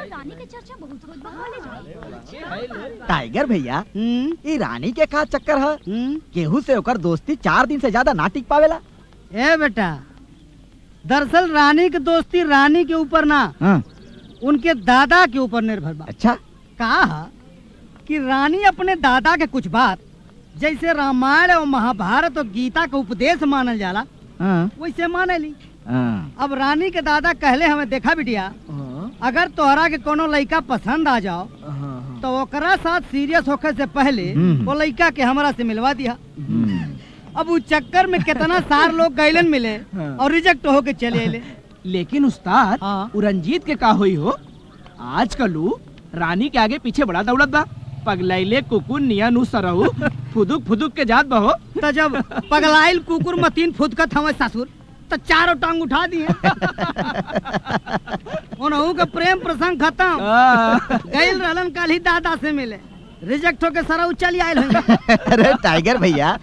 रानी के चर्चा बहुत होत बा। टाइगर भैया, ये रानी के का चक्कर है? केहू से ओकर दोस्ती 4 दिन से ज्यादा ना टिक पावेला। ए बेटा, दरअसल रानी की दोस्ती रानी के ऊपर ना, उनके दादा के ऊपर निर्भर बा। अच्छा, कहा कि रानी अपने दादा के कुछ बात जैसे रामायण और महाभारत और गीता का उपदेश मानल जाला, वैसे माने ली। अब रानी के दादा कहले हमें, देखा बिटिया, अगर तोहरा के कोनो लड़का पसंद आ जाओ तो ओकरा साथ सीरियस होकर से पहले वो लड़का के हमरा से मिलवा दिया। अब उस चक्कर में कितना सार लोग गैलन मिले और रिजेक्ट होके चले अले। लेकिन उस्ताद, रंजीत के का हुई हो? आजकल रानी के आगे पीछे बड़ा दौड़त बा। पगलाइले कुकुर निया नु सरहु फुदुक फुदुक के जात बहो। तो जब पगलाइल कुकुर मतीन फुदकत हमें ससुर तो चारों टांग उठा दिए। उनहु के प्रेम प्रसंग खत्म। गैल रहलन कल ही दादा से मिले, रिजेक्ट होके सरहु चली आयल होंगे। अरे टाइगर भैया,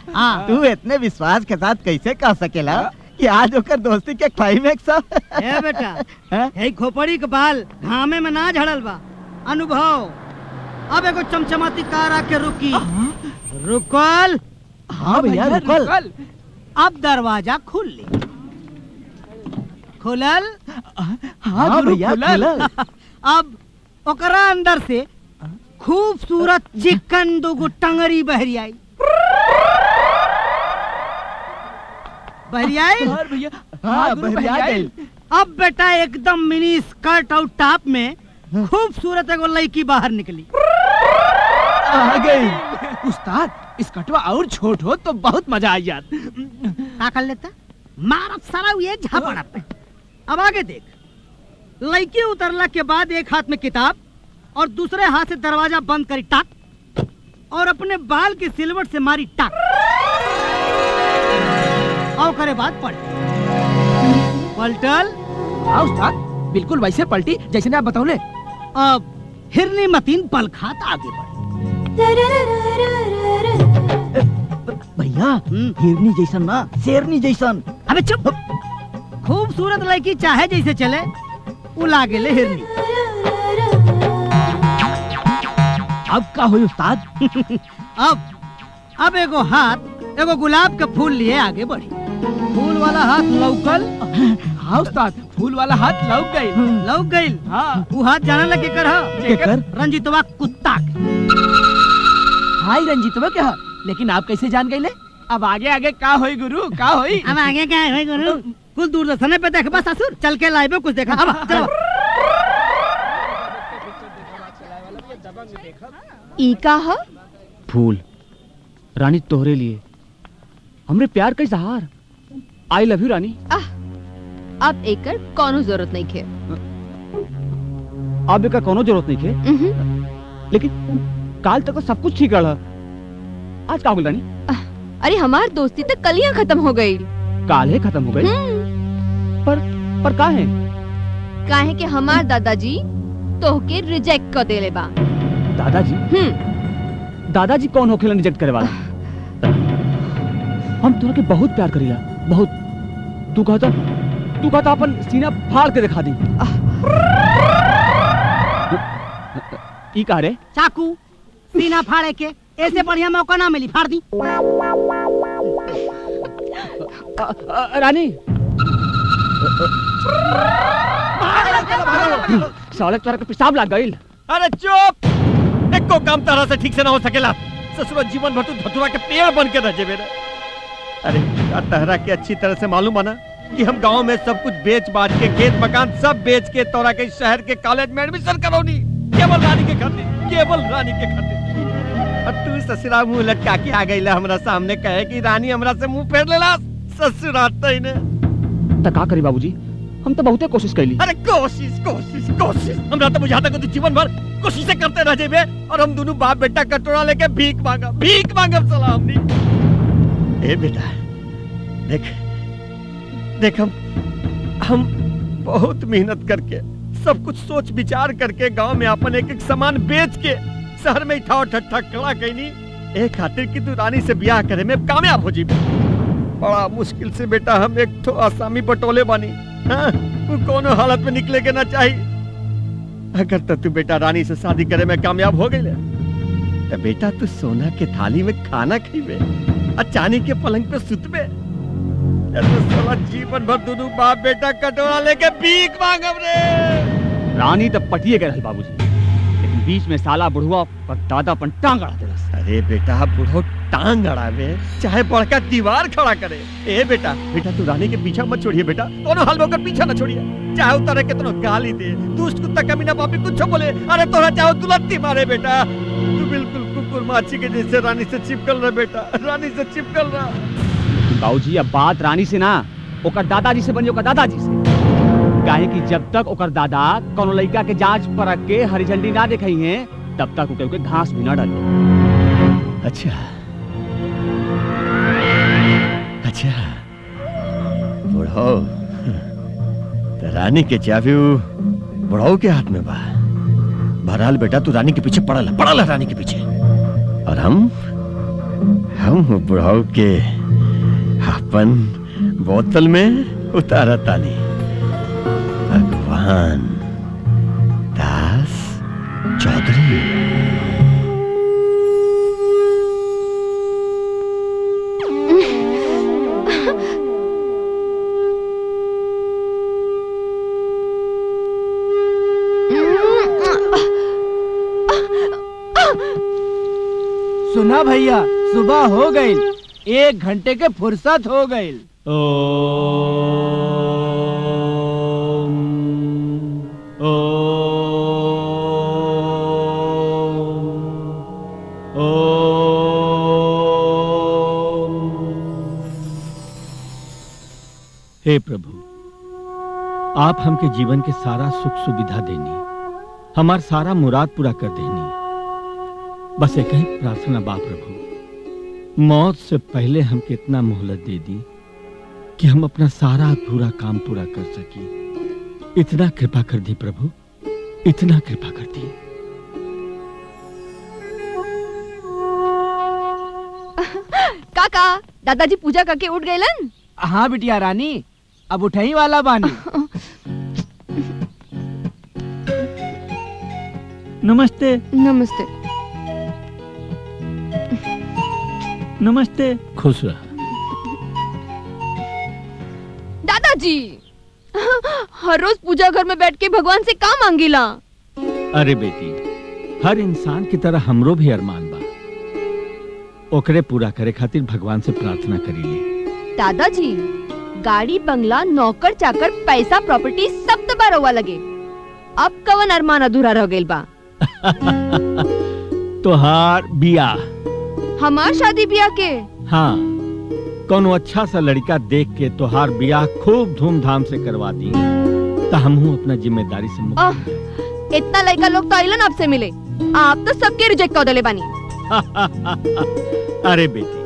तू इतने विश्वास के साथ कैसे कह सकेला कि आज ओकर दोस्ती के क्लाइमेक्स है? ए बेटा, हे खोपड़ी के बाल घामे में ना झड़ल बा, अनुभव। अब एगो चमचमाती कार आके रुकी। रुकल? हाँ भैया, रुकल। अब दरवाजा खुल ली। खुलल? हाँ भैया, खुलल। अब ओकरा अंदर से खूबसूरत चिकन दुगो टंगरी बहरी आई। भैया, हाँ बहरिया गई। अब बेटा एकदम मिनी स्कर्ट और टॉप में खूबसूरत एगो लड़की बाहर निकली। आ गई। उस्ताद, इस कटवा और छोट हो तो बहुत मजा आ जात। क्या कर लेता? मारब सारा ये झापड़ा पे। अब आगे देख। लड़की उतरला के बाद एक हाथ में किताब और दूसरे हाथ से दरवाजा बंद करी टाक, और अपने बाल की सिलवट से मारी टाक, और करे बाद पलटल। हाँ उस्ताद, बिल्कुल वैसे पलटी जैसे आप बताओ। अब हिरनी मतीन पल खात आगे बढ़। भैया, हिरनी जैसन ना, शेरनी जैसन। अबे चुप। खूबसूरत लड़की चाहे जैसे चले, उला गेले हिरनी। अब का हुई उस्ताद? अब एगो हाथ एगो गुलाब के फूल लिए आगे बढ़ी। फूल वाला हाथ लौकल। हाँ उस्ताद, फूल वाला हाथ लौक गई। हाँ, वो हाथ जाने लगे कर रंजीतवा कुत्ता के। हाय रंजीतवा क्या? लेकिन आप कैसे जान गए? अब आगे आगे का होई गुरु, का होई? अब आगे क्या होई गुरु? कुछ दूरदर्शन पे देख बस ससुर, चल के लाइव कुछ देखा। अब चलो। ई का ह? फूल रानी तोहरे लिए, हमरे प्यार का इजहार। आई लव यू रानी। अब एकर कोनो जरूरत नहीं खे। अब एकर कोनो जरूरत नहीं खे। लेकिन काल तक तो सब कुछ ठीक रहा, आज का हो गई रानी? अरे हमार दोस्ती तक कलियां खत्म हो गई। काल है खत्म हो गई? पर का है? काहे के हमार दादाजी तोहके रिजेक्ट कर देले बा। दादाजी? दादाजी कौन होखेला रिजेक्ट करे वाला? हम तोरा के बहुत प्यार करीला, बहुत। तू कहता अपन सीना फाड़ के दिखा दी। ई का रे? चाकू सीना फाड़े के ऐसे बढ़िया मौका ना मिली, फाड़ दी। रानी साले तोरा के पेशाब लग गइल। अरे चुप! एको काम तरह से ठीक से ना हो सकेला। ससुर जीवन भर तू धतुरा के पेड़ बन के रह जेबे रे। अरे तहरा के अच्छी तरह से मालूम है ना कि हम गांव में सब कुछ बेच बाच के, खेत मकान सब बेच के तोरा के शहर के कॉलेज में एडमिशन करौनी, केवल रानी के खातिर। और तू ससुरा मुंह लटका के आ गईला हमरा सामने, कहे कि रानी हमरा से मुंह फेर लेला। ससुरा तई ने त का करी बाबूजी, हम तो बहुते कोशिश कैली। अरे कोशिश हमरा तो बुझाता कि तू जीवन भर कोशिश करते रह जेबे, और हम दोनों बाप बेटा कटोरा लेके भीख मांगब साला हमनी। ए बेटा देख हम बहुत मेहनत करके, सब कुछ सोच विचार करके गांव में अपन एक सामान बेच के शहर में इठाओ ठट्ठा खड़ा कैनी, एक खातिर कि तू रानी से ब्याह करे में कामयाब हो जी। बड़ा मुश्किल से बेटा हम एक तो आसामी बटोले बानी। हाँ, वो कोनो हालत में निकले के ना चाहिए। अगर तो तू बेटा रानी से शादी करे में कामयाब हो गई तो बेटा तू सोना के थाली में खाना खीबे और चांदी के पलंग पे सुतबे। तो साला जीवन भर दोनों बाप बेटा कटोरा लेके भीख मांगब रे। रानी तब पटिए के रहल बाबूजी, लेकिन बीच में साला बुढ़वा पर दादा पर टांग अड़ा देलस। अरे बेटा बुढ़ो टांग अड़ावे चाहे बड़का दीवार खड़ा करे। ए बेटा तू रानी के पीछा मत छोड़िए बेटा, कोनो हाल में ओकर पीछा न छोड़िए। चाहे उतारे कितनो गाली दे, दुष्ट कुत्ता कमीना पापी कुछ बोले, अरे तोरा चाहे दुलत्ती मारे बेटा, तू बिल्कुल कुकुर माछी के जैसे रानी से चिपकल रह बेटा, रानी से चिपकल रह। बाबूजी अब बात रानी से ना ओकर दादाजी से बनी, ओकर दादाजी से। काहे कि जब तक ओकर दादा कोनो लड़का के जांच परख के हरी झंडी ना दिखाई है तब तक ओके घास भी ना डाली। अच्छा बुढ़ो तो रानी के चाबी बुढ़ाऊ के हाथ में बा। बहरहाल बेटा तू रानी के पीछे पड़ल रानी के पीछे, और हम बुढ़ाऊ के अपन बोतल में उतारा तानी। भगवान दास चौधरी। सुना भैया, सुबह हो गई, 1 घंटे के फुर्सत हो गई। हे प्रभु, आप हमके जीवन के सारा सुख सुविधा देनी, हमार सारा मुराद पूरा कर देनी। बस एक ही प्रार्थना बा प्रभु, मौत से पहले हमके इतना मोहलत दे दी कि हम अपना सारा अधूरा काम पूरा कर सकी। इतना कृपा कर दी प्रभु, इतना कृपा कर दी। काका दादाजी पूजा करके उठ गए। हाँ बिटिया रानी, अब उठई वाला बानी। नमस्ते। नमस्ते। नमस्ते। खुश रह। दादाजी हर रोज पूजा घर में बैठ के भगवान से का मांगीला? अरे बेटी, हर इंसान की तरह हमरो भी अरमान बा, ओकरे पूरा करे खातिर भगवान से प्रार्थना करीले। दादाजी गाड़ी बंगला नौकर चाकर पैसा प्रॉपर्टी सब तो बारवा लगे, अब कवन अरमान अधूरा रह गइल बा? तोहार बियाह। हमार शादी ब्याह के? हाँ, कोनो अच्छा सा लड़का देख के तोहार बियाह खूब धूमधाम से करवा दी तो हमहू अपना जिम्मेदारी से मुक्त। इतना लड़का लोग तो आइलन आपसे मिले, आप तो सबके रिजेक्ट कर देले बानी। अरे बेटी,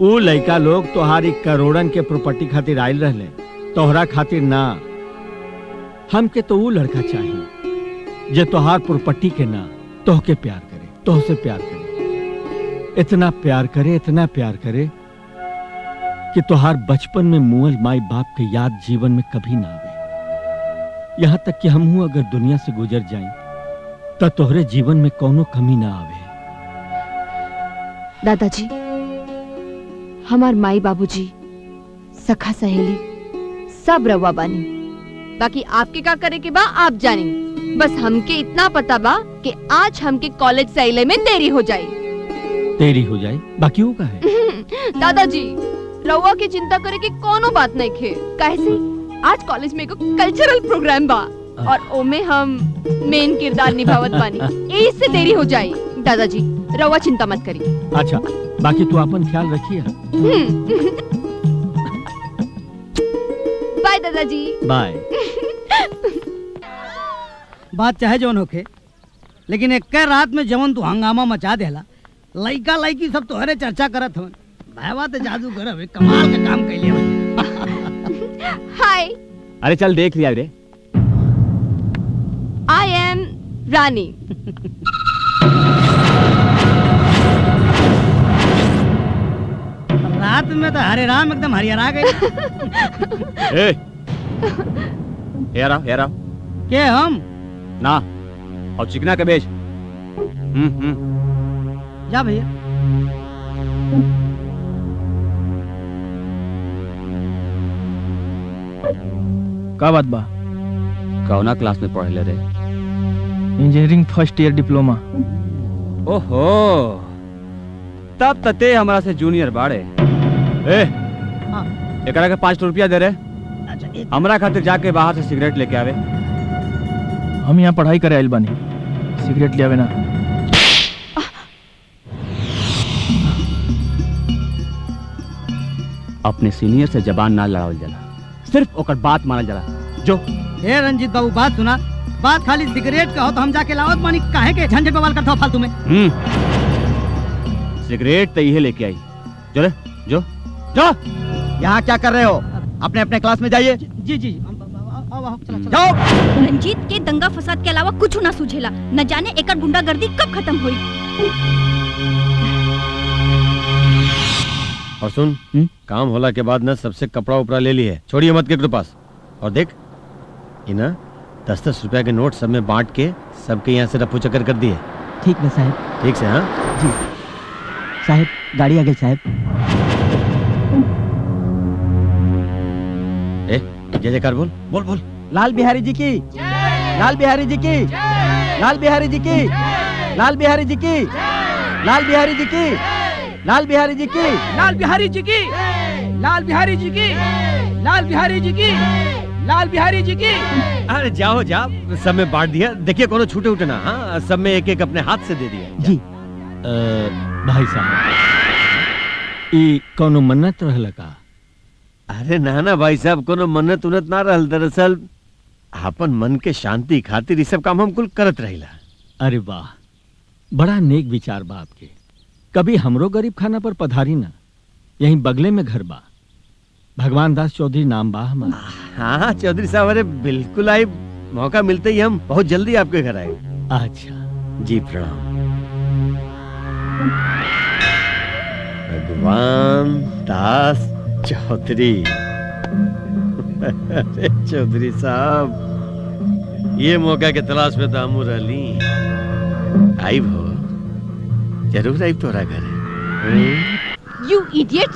वो लड़का लोग तोहारी करोड़न के प्रॉपर्टी खातिर आयल रहले, तोहरा खातिर ना। हमके तो वो लड़का चाहिए जे तोहार प्रॉपर्टी के ना तोहके प्यार करे, तोहसे प्यार करे, इतना प्यार करे कि तोहार बचपन में मुअल माई बाप के याद जीवन में कभी ना आवे। यहाँ तक कि हमहू अगर दुनिया से गुजर जाएं तो तोहरे जीवन में कोनो कमी ना आवे। दादाजी हमार माई बाबूजी सखा सहेली सब रवा बानी, बाकी आपके का करे के बा आप जानी। बस हमके इतना पता बा कि आज हमके कॉलेज से आइले में देरी हो जाए। तेरी हो जाए बाकी वो का है। दादाजी रवा की चिंता करे की कोनो बात नहीं खे, काहे से आज कॉलेज में एगो कल्चरल प्रोग्राम बा और ओमे हम मेन किरदार निभावत बानी, यही से देरी हो जाए। दादाजी रवा चिंता मत करी। अच्छा, बाकी तू अपन ख्याल रखिए। बाय दादाजी। बाय। बात चाहे जौन होखे, लेकिन एक रात में जवन तू हंगामा मचा देला, लइका लइकी सब तोहरे चर्चा करत हवन। भाईवा तो जादूगर हवे, कमाल का काम कैले हवे। हाय। अरे चल देख लिया रे। आई एम रानी। रात में तो हरे राम एकदम हरिहरा गए। ए, हेरा के हम ना और चिकना के बेच जा भैया। का बात बा? कौना क्लास में पढ़ले रे? Engineering first year diploma. ओहो तब तते हमरा से जूनियर बाड़े। ए हाँ। एकरा के 5 रुपया दे रे। अच्छा हमरा खातिर जाके बाहर से सिगरेट लेके आवे। हम यहाँ पढ़ाई करे आइल बानी, सिगरेट ले आवे ना। अपने सीनियर से जबान ना लड़ावल जाला, सिर्फ ओकर बात मानल जाला। जो हे रंजीत बाबू बात सुना, बात खाली सिगरेट का हो तो हम जाके लावत मानी, काहे के झंझट बवाल करते हो फालतू में। सिगरेट तो ये लेके आई। जो रे जो यहाँ क्या कर रहे हो? अपने अपने क्लास में जाइए। जी जी आओ, चला, चला। जाओ। रंजीत के दंगा फसाद के अलावा कुछ ना सूझेला। न जाने एकर गुंडागर्दी कब खत्म हुई। और सुन काम होला के बाद ना सबसे कपड़ा उपड़ा ले लिए, छोड़िए मत के पास। और देख ये ना 10-10 रुपया के नोट सब में बांट के सबके यहाँ से रफू चक्कर कर दिए। ठीक है साहब। ठीक से? हाँ जी साहब, गाड़ी आ गई साहब। जय जयकार बोल बोल बोल। लाल बिहारी जी की, लाल बिहारी जी की, लाल बिहारी जी की, लाल बिहारी जी की, लाल बिहारी जी की, लाल बिहारी जी की, लाल बिहारी जी की, लाल बिहारी जी की, लाल बिहारी जी की, लाल बिहारी जी की। अरे जाओ जाओ, सब में बांट दिया। देखिए कोनो छूटे उठे ना। हाँ सब में एक एक अपने हाथ से दे दिया। जी। भाई साहब ई कौनो मन्नत रहल का? अरे ना ना भाई साहब, कोनो मन्नत उन्नत ना रहल। दरअसल अपन मन के शांति खातिर ये सब काम हम कुल करत रहिला। अरे वाह, बड़ा नेक विचार बा आपके। कभी हमरो गरीब खाना पर पधारी ना, यहीं बगले में घर बा। भगवान दास चौधरी नाम बा हमारा। हाँ चौधरी साहब, अरे बिल्कुल आई, मौका मिलते ही हम बहुत जल्दी आपके घर आए। अच्छा जी प्रणाम। भगवान दास चौधरी। अरे चौधरी साहब, ये मौका के तलाश में तो हम रहली। आई भो जरूर आई तोरा घर। You idiot!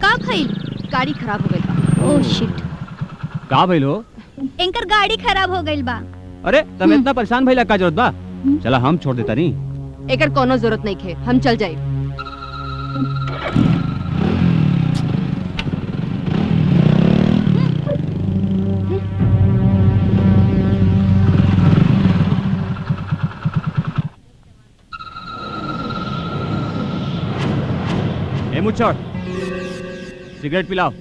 का भइल? गाड़ी खराब हो गई बा। ओह शिट, का भइल हो? एंकर गाड़ी खराब हो गइल बा। अरे तुम इतना परेशान भइला का जरूरत बा? चला हम छोड़ देता नहीं। एकर कोनो जरूरत नहीं खे, हम चल जाए। ए मुच्छड़, सिगरेट पिलाओ।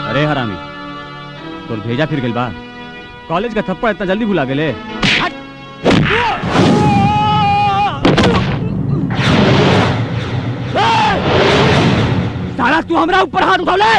अरे हरामी, तोर भेजा फिर गइल बा। कॉलेज का थप्पड़ इतना जल्दी भुला गेले? साला तू हमरा ऊपर हाथ उठौले?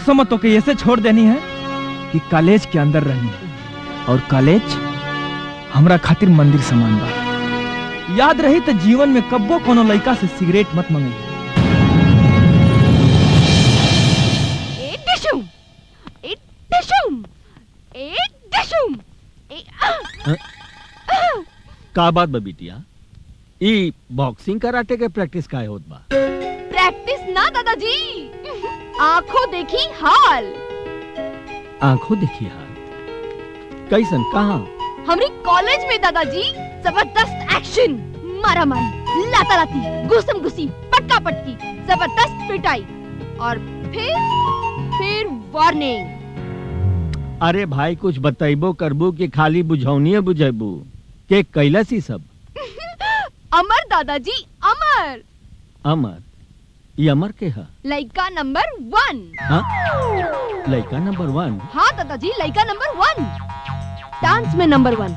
समय तो के ऐसे छोड़ देनी है कि कॉलेज के अंदर रहनी है, और कॉलेज हमरा खातिर मंदिर समान बा। याद रही तो जीवन में कब्बो कोनो लड़का से सिगरेट मत मंगी। का बात बा बिटिया? ई बॉक्सिंग कराटे के प्रैक्टिस काहे होत बा? प्रैक्टिस ना दादाजी, आंखों देखी हाल। आंखों देखी हाल कैसन? कहाँ? हमारी कॉलेज में दादाजी जबरदस्त एक्शन, मारा मारी, लाता लाती, घुसम घुसी, पटका पटकी, जबरदस्त पिटाई, और फिर वार्निंग। अरे भाई कुछ बताइबो करबू कि खाली बुझौनिए बुझेबू के कैलस ही सब? अमर दादाजी, अमर। अमर? ये अमर के है? लड़का नंबर 1। हाँ? लड़का नंबर 1? हाँ दादाजी, लड़का नंबर 1। डांस में नंबर 1,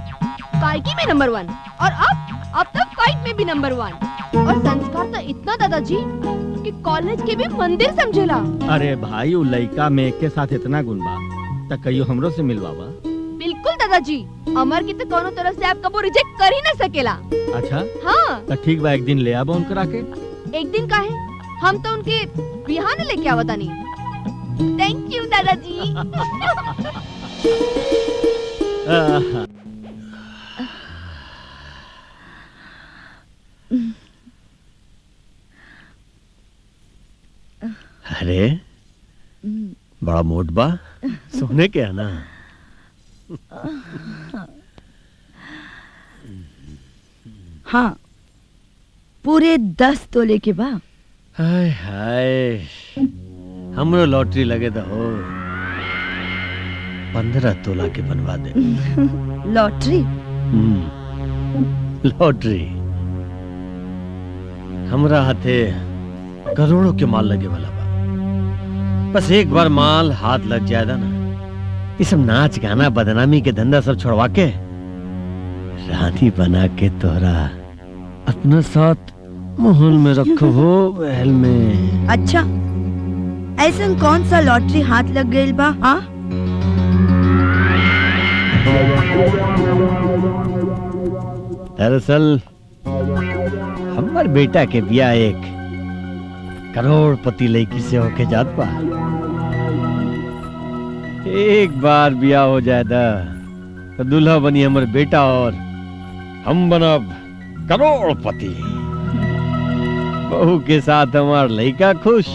गायकी में नंबर 1, और अब तो फाइट में भी नंबर 1। और संस्कार तो इतना दादाजी कि कॉलेज के भी मंदिर समझेला। अरे भाई वो लड़का में एक के साथ इतना गुण बा त कहियो हमरो से मिलवावा। बिल्कुल दादाजी, अमर की तो कोनो तरह से आप कबो रिजेक्ट कर ही ना सकेला। अच्छा हाँ तो ठीक बा, एक दिन ले आबो उनकरा के। एक दिन काहे, हम तो उनके बिहाने लेके आवता नहीं। थैंक यू दादाजी। अरे बड़ा मोट बा, सोने के है ना? हाँ, पूरे 10 तोले के बा। हाय हाय, हमरो लॉटरी लगे तो हो 15 तोला के बनवा दे। लॉटरी? लॉटरी हमरा हाथे करोड़ों के माल लगे वाला बा। बस एक बार माल हाथ लग जाएगा ना, ये सब नाच गाना बदनामी के धंधा सब छोड़वा के रानी बना के तोहरा अपना साथ महल में रखो हो, महल में। अच्छा, ऐसा कौन सा लॉटरी हाथ लग गई बा? हाँ, दरअसल हमार बेटा के बिया एक करोड़पति लड़की से होके जात बा। एक बार बिया हो जाए तो दूल्हा बनी हमार बेटा और हम बनब करोड़पति। बहू के साथ हमार लड़का खुश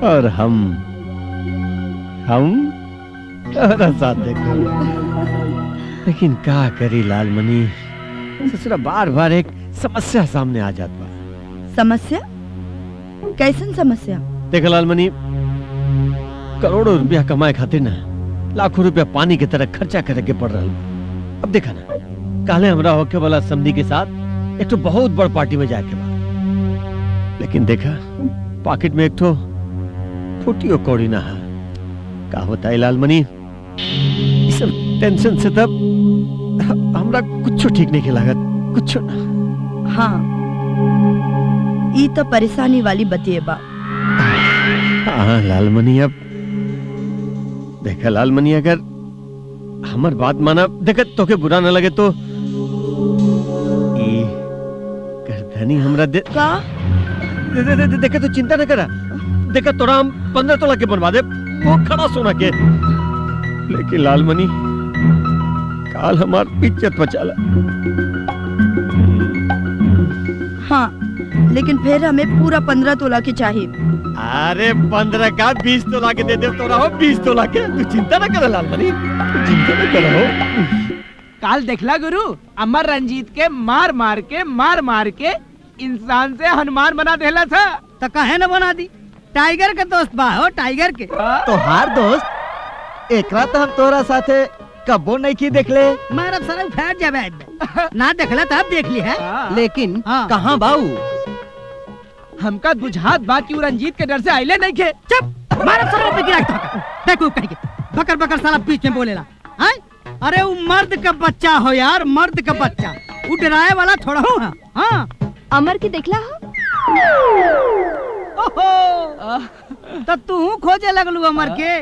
और हम तोहरा साथ देखो। लेकिन का करी लालमणि, ससुरा बार बार एक समस्या सामने आ जात बा। समस्या? कैसन समस्या? देख लालमणि, करोड़ों रुपया कमाए खातिर ना लाखों रुपया पानी की तरह खर्चा करे के पड़ रहा। अब देखा ना, काले हमरा होके वाला समधी के साथ एक तो बहुत बड़ पार्टी में जाके बा, लेकिन देखा पॉकेट में एक तो फुटियो कौड़ी ना है। का होता है लालमणि, इस सब टेंशन से तब हमरा कुछ ठीक नहीं लागत, कुछ ना। हाँ, ये तो परेशानी वाली बतिए बा। हाँ लालमणि, अब देखा लालमणि, अगर हमार बात माना, देखा तो के बुरा न लगे तो ये गर्दनी हमरा दे। का? देखा तो चिंता न करा, देखा तोरा हम 15 तोला के बनवा दे, वो खड़ा सोना के। लेकिन लालमणि, काल हमार इज्जत बचाला। हाँ, लेकिन फिर हमें पूरा 15 तोला की चाहिए। अरे 15 का 20 तोला के दे दे तोरा हो, 20 तोला के। तू चिंता न कर लालमणि, चिंता न करो। काल देखला गुरु, अमर रंजीत के मार मार के इंसान से हनुमान बना देला था। तो कहे न बना दी, टाइगर के दोस्त बा हो, टाइगर के। तो हार दोस्त, एकरा तो हम तोरा साथे कबो नहीं की देखले। मारा सारा फैट जावे ना, देखला तब देख ली है। लेकिन हाँ। कहाँ बाऊ? हमका बुझात बा कि रंजीत के डर से आइले नहीं खे। चुप, मारा सारा पे गिरा देखो कहीं के बकर बकर साला बीच में बोलेला। हैं? अरे वो मर्द का बच्चा हो यार, मर्द का बच्चा, वो डराए वाला थोड़ा हो। हाँ, अमर की देखला हो? ओहो, तो तू खोजे लगलू अमर के।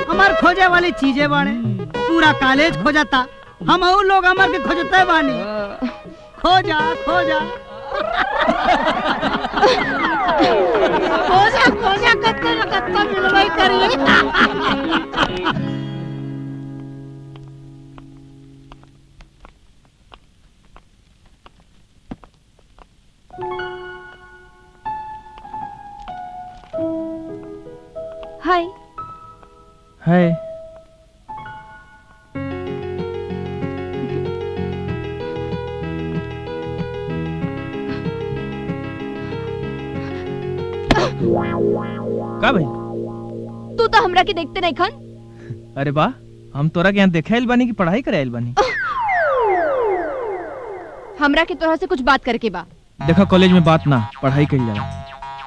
अमर खोजे वाली चीजें बाड़े, पूरा कॉलेज खोजता, हम और लोग अमर के खोजते बानी। खोजा खोजा खोजा खोजा कत्ते न कत्ते मिलवाई करिए। हाय। है का भाई? तू तो हमरा के देखते नहीं खन। अरे वाह, हम तोरा के यहाँ देखे आइल बानी कि पढ़ाई करे आइल बानी? हमरा के तोरा से कुछ बात करके बा। देखा, कॉलेज में बात ना, पढ़ाई करी जाला।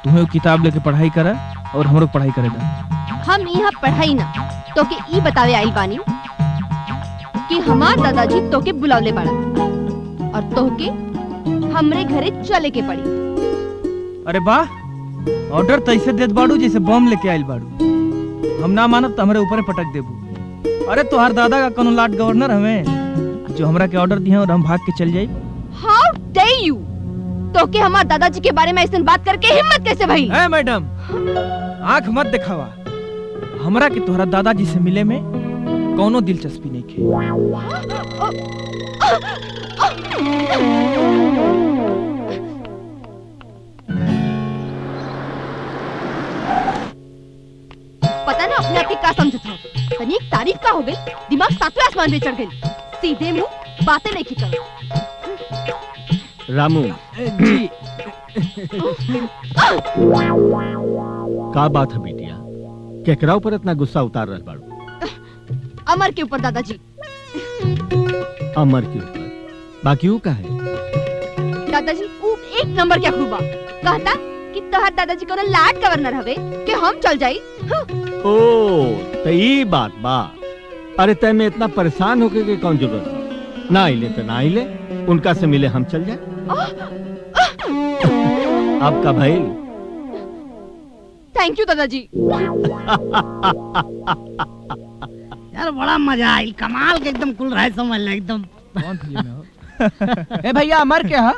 तुम्हें वो किताब लेके पढ़ाई करा और हमरो पढ़ाई करे दा। हम यहाँ पढ़ाई ना तो के ई बतावे आइल बानी कि हमार दादाजी तो के बुलावले बाड़ा और तो के हमरे घरे चले के पड़ी। अरे वाह, ऑर्डर तैसे देत बाड़ू जैसे बम लेके आइल बाड़ू। हम ना मानब तो हमरे ऊपर पटक देबू। अरे तोहार दादा का कोनो लाट गवर्नर हमें जो हमरा के ऑर्डर दिए और हम भाग के चल जाई? हाउ डे यू! तो के हमार दादाजी के बारे में ऐसे बात करके हिम्मत कैसे भई? ए मैडम, आंख मत दिखावा। हमरा के तोहरा दादाजी से मिले में कोनो दिलचस्पी नहीं खे। पता ना अपने आप के का समझत हो। तनी एक तारीफ का हो गई, दिमाग सातवें आसमान पे चढ़ गई। सीधे मुंह बातें नहीं की करो। रामू जी का बात है बिटिया? केकरा ऊपर इतना गुस्सा उतार रहल बाड़ू? अमर के ऊपर दादाजी। अमर के ऊपर? बाकी वो का है? दादाजी वो एक नंबर के अखरूबा कहता कि तोहर दादाजी को लाट गवर्नर हवे कि हम चल जाई। ओ तो ई बात बा। अरे तय में इतना परेशान होके के कौन जरूरत? ना आइले तो ना आइले, उनका से मिले हम चल जाए। अब का भाई? थैंक यू दादाजी। यार बड़ा मजा आई, कमाल के एकदम कुल रहे समझ ले एकदम। ए भैया, अमर के हा?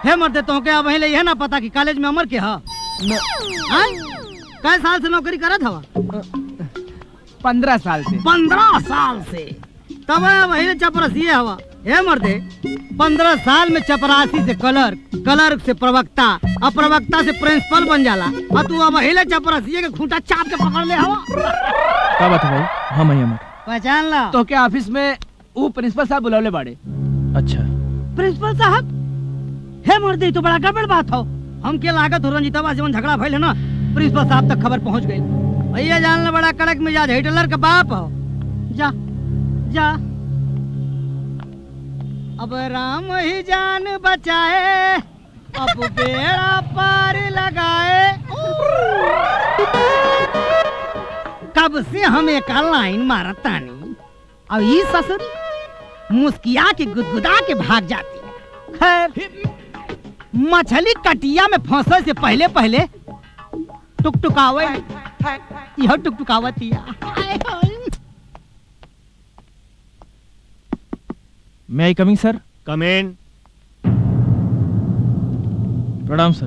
हे मरते तो के अब ले है ना पता कि कॉलेज में अमर के हा? कै साल से नौकरी करत हवा? 15 साल से। 15 साल से? तब वही चपरासी हवा। हे मर्दे, 15 साल में चपरासी से क्लर्क, क्लर्क से प्रवक्ता, और प्रवक्ता से प्रिंसिपल बन जाला, और तू अब वही चपरासी के खूंटा चाप के पकड़ ले हवा। का बात है भाई? हम ही अमर। पहचान ला। तो के ऑफिस में वो प्रिंसिपल साहब बुलावले बाड़े। अच्छा, प्रिंसिपल साहब? हे मर्दे, तो बड़ा गड़बड़ बात हो। हमके लागत हो रंजीतवा से झगड़ा भइल है ना, प्रिंसिपल साहब तक खबर पहुंच गई। भैया जान ले, बड़ा कड़क मिजाज हिटलर का बाप हो। जा जा, अब राम ही जान बचाए, अब बेड़ा पार लगाए। कब से हम एक लाइन मारतानी, अब ये ससुरी मुस्किया के गुदगुदा के भाग जाती है। खैर, मछली कटिया में फंसे से पहले पहले टुकटुकावे, यह टुकटुकावतिया। मे आई कमिंग सर? कम इन। प्रणाम सर।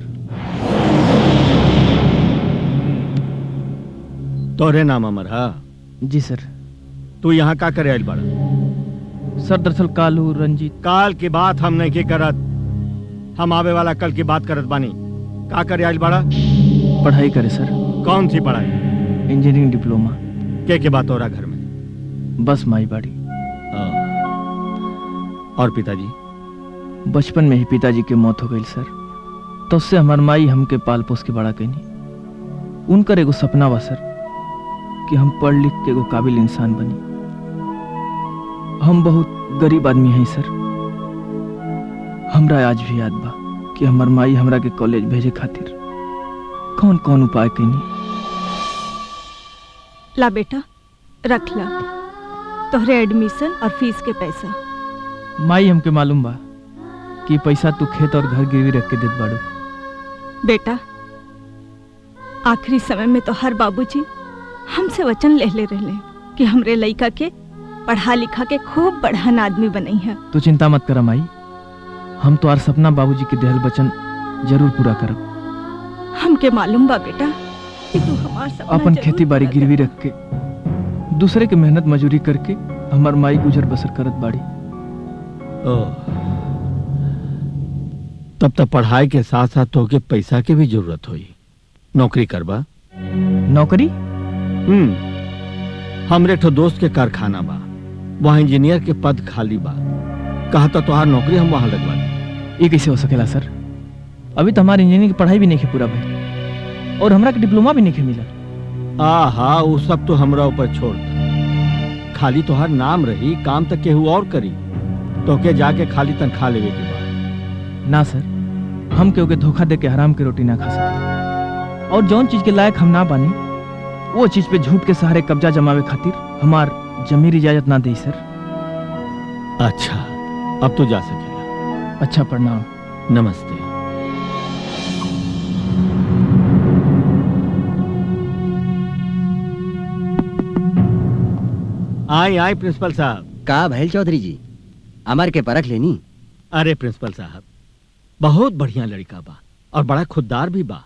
तोरे नाम अमर हा? जी सर। तू यहाँ का करे आइल बाड़ा? सर दरअसल कालू रंजीत। काल की बात हम नहीं की करत, हम आवे वाला कल की बात करत बानी। का करे आइल बाड़ा? पढ़ाई करे सर। कौन सी पढ़ाई? Engineering diploma. के बात हो रहा घर में? बस माई बाड़ी। और पिताजी? बचपन में ही पिताजी के मौत हो गई सर, तो उससे हमार माई हमके पाल पोस के बड़ा कैनी। उनकर एगो सपना बा सर कि हम पढ़ लिख के एगो काबिल इंसान बनी। हम बहुत गरीब आदमी हैं सर। हमरा आज भी याद बा कि हमार माई हमरा के कॉलेज भेजे खातिर कौन कौन उपाय कैनी। ला बेटा, रख ला तोहरे एडमिशन और फीस के पैसा। माई हमके मालूम बा कि पैसा तू खेत और घर गिरवी रख के देत बाड़ू। बेटा, आखिरी समय में तो हर बाबूजी हमसे वचन ले रहे कि हमरे लइका के पढ़ा लिखा के खूब बढ़न आदमी बनई है। तू चिंता मत कर माई, हम तो आर सपना बाबूजी के देहल वचन जरूर पूरा करब। हमके मालूम बा बेटा कि तू हमार सपना अपन जरूर खेती बाड़ी पूरा गिरवी रख के दूसरे के मेहनत मजूरी करके हमार माई गुजर बसर करत बाड़ी। तब तक पढ़ाई के साथ साथ तोके पैसा के भी जरूरत होई। नौकरी करबा? नौकरी? हमरे ठो दोस्त के कारखाना बा, वहाँ इंजीनियर के पद खाली बा। कहा तो तुहार नौकरी हम वहाँ लगवा दें। ये कैसे हो सकेला सर? अभी तो हमारी इंजीनियरिंग की पढ़ाई भी नहीं है पूरा भाई, और हमरा के डिप्लोमा भी नहीं है मिला। आहा, वो सब तो हमरा ऊपर छोड़ दे। खाली तुहार नाम रही, काम तक केहू और करी, तो के जाके खाली तनख्वाह लेवे के बा। ना सर, हम केहू के धोखा दे के हराम की रोटी ना खा सके, और जौन चीज के लायक हम ना बानी वो चीज पे झूठ के सहारे कब्जा जमावे खातिर हमार जमीर इजाजत ना दे सर। अच्छा, अब तो जा सकेला। अच्छा, प्रणाम। नमस्ते। आई आई प्रिंसिपल साहब। का भैल चौधरी जी, अमर के परख लेनी? अरे प्रिंसिपल साहब, बहुत बढ़िया लड़का बा और बड़ा खुददार भी बा।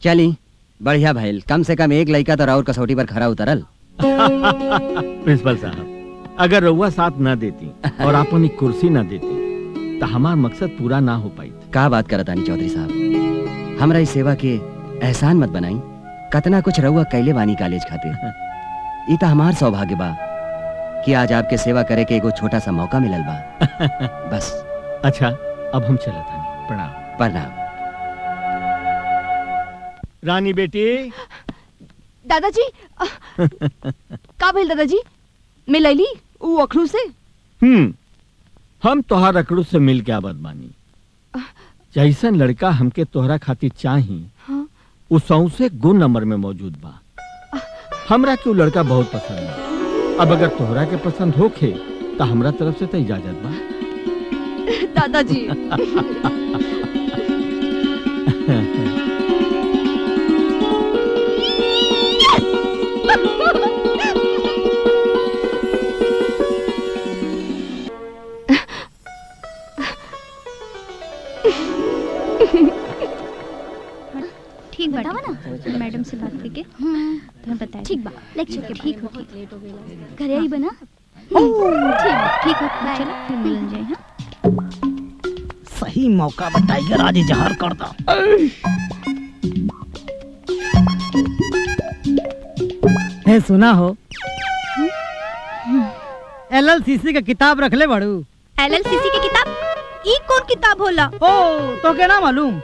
चली बढ़िया भैल, कम से कम एक लड़का तो राउर कसौटी पर खरा उतरल। प्रिंसिपल साहब, अगर रउआ साथ ना देती और आपन एक कुर्सी ना देती तो हमार मकसद पूरा ना हो पाई। का बात करतानी चौधरी साहब, हमरा इस सेवा के एहसान मत बनाई। कतना कुछ रउआ कैले बानी कॉलेज खातिर। ई तो हमार सौभाग्य बा कि आज आपके सेवा करे के एगो छोटा सा मौका मिलल बा। बस। अच्छा, अब हम चलत हनी। प्रणाम। प्रणाम। रानी बेटी। दादाजी का भइल दादाजी? मैं लैली ऊ अखरू से। हम तोहार अकड़ू से मिल के आबद बानी। जैसन लड़का हमके तोहरा खातिर चाही, हाँ? उ सौंसे गुण नंबर में मौजूद बा। हमरा के उ लड़का बहुत पसंद बा। अब अगर तोहरा के पसंद होखे तो हमरा तरफ से तो इजाजत बा। दादाजी ठीक बा ना, मैडम से बात करके तुम्हें बताया। ठीक बा, लेक्चर के ठीक हो लेट हो गया। घरे आई बना। ठीक है, चलो फिर मिलन जाए। हाँ, सही मौका बा टाइगर आज जहर कर दा। है सुना हो, LLCC का किताब रख ले बड़ू। LLCC की किताब? ई कौन किताब होला? ओ, तो के ना मालूम?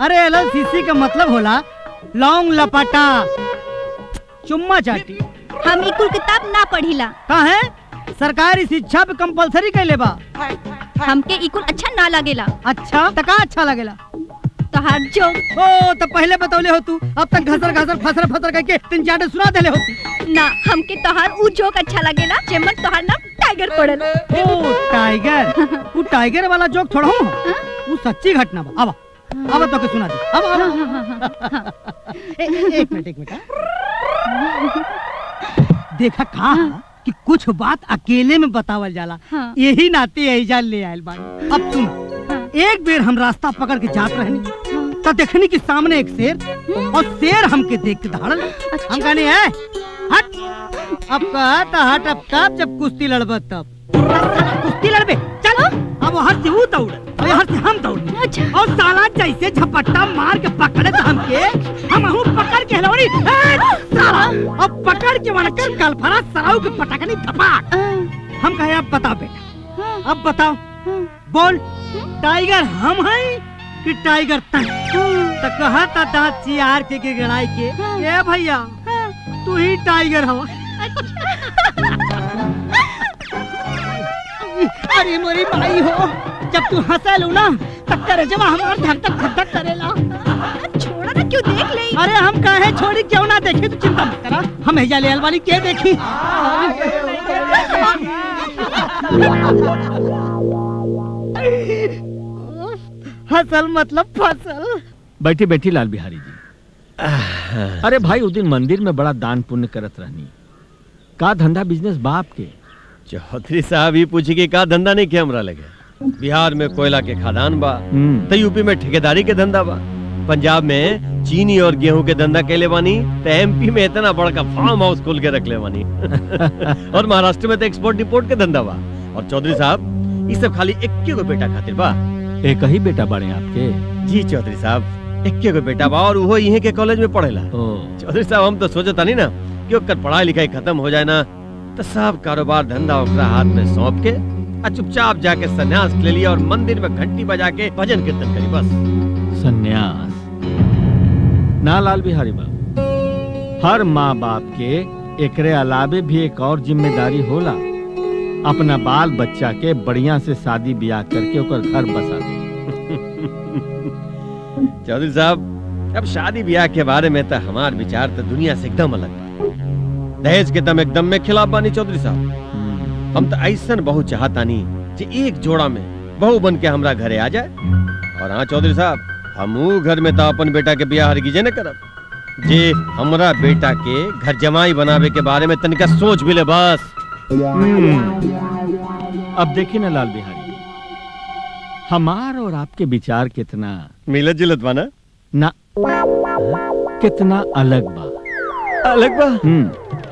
अरे LLCC का मतलब होला लौंग लपाटा चुम्मा चाटी। हम ई कुल किताब ना पढ़िला। का है? सरकारी शिक्षा पे कंपलसरी कैले बा। हमके ई कुल अच्छा ना लागेला। अच्छा, त का अच्छा लगेला? तोहार जो। ओ, तो पहले बतौले हो तू, अब तक घसर घसर फसर फसर करके 3-4 सुना देले होती। ना, हमके तोहार ऊ जोक अच्छा लगेला जेमन तोहार नाम टाइगर पड़ल। ओ टाइगर, वो टाइगर वाला जोक थोड़ा हूँ, वो सच्ची घटना बा। अब तो के सुना दे। अब एक मिनट देखा कहा कि कुछ बात अकेले में बतावल जाला। हाँ। यही नाते एजा ले आयल बानी। अब सुन, एक बेर हम रास्ता पकड़ के जात रहनी तो देखनी कि सामने एक शेर, और शेर हमके देख के दहाड़ल। हम कहनी है हट। अब कहता हट, अब कब जब कुश्ती लड़बे तब। कुश्ती लड़बे चलो। अब हर से वो दौड़ और हर से हम दौड़। अच्छा। और साला जैसे झपट्टा मार के पकड़े तो हमके, हम पकड़ के हिलौनी साला, अब पकड़ के वनकर गलफरा सराउ के पटकनी धपाक। हम कहे अब बताओ बेटा, अब बताओ, बोल टाइगर हम हैं कि टाइगर तन? तो कहा था दांत चियार के गिड़ाई के, ए भैया तू ही टाइगर हो। अरे मोरी भाई हो, जब तू हंसल ना तब तेरे जमा हमार धक धक धक करेला। छोड़ा ना, क्यों देख ले। अरे हम काहे छोड़ी, क्यों ना देखे, तू चिंता मत करा। हम हेजा ले वाली के देखी। हसल मतलब फसल। बैठी बैठी लाल बिहारी जी, अरे भाई उस दिन मंदिर में बड़ा दान पुण्य करत रहनी, का धंधा बिजनेस बाप के। चौधरी साहब ही पूछी कि का धंधा नहीं के हमरा लगे। बिहार में कोयला के खदान बा, तो यूपी में ठेकेदारी के धंधा बा, पंजाब में चीनी और गेहूं के धंधा कैले बानी, तो एमपी में इतना बड़का फार्म हाउस खोल के रख ले बानी और महाराष्ट्र में तो एक्सपोर्ट इंपोर्ट के धंधा बा। और चौधरी साहब ये सब खाली इक्के को बेटा खातिर बा। एक ही बेटा बड़े आपके? जी चौधरी साहब, इक्के को बेटा बा और वो यहीं के कॉलेज में पढ़ेला। चौधरी साहब हम तो सोचता नहीं ना कि ओकर पढ़ाई लिखाई खत्म हो जाए ना तो सब कारोबार धंधा ओकरा हाथ में सौंप के चुपचाप जाके सन्यास ले लिया और मंदिर में घंटी बजा के भजन कीर्तन करी बस। सन्यास ना लाल बिहारी बाबू, हर माँ बाप के एकरे अलावे भी एक और जिम्मेदारी होला, अपना बाल बच्चा के बढ़िया से शादी ब्याह करके ओकर घर बसा दे। चौधरी साहब अब शादी ब्याह के बारे में तो हमार विचार तो दुनिया से एकदम अलग है। दहेज के दम एकदम में खिलाफ बानी चौधरी साहब। हम तो ऐसा बहू चाहतानी कि एक जोड़ा में बहू बन के हमरा घरे आ जाए। और हाँ चौधरी साहब, हमू घर में तो अपन बेटा के ब्याह हरगिजे न करब जे हमरा बेटा के घर जमाई बनावे के बारे में तनिका सोच भी ले बस। अब देखिए ना लाल बिहारी, हमार और आपके विचार कितना मिलत जुलत बा ना कितना अलग बा। अलग बा?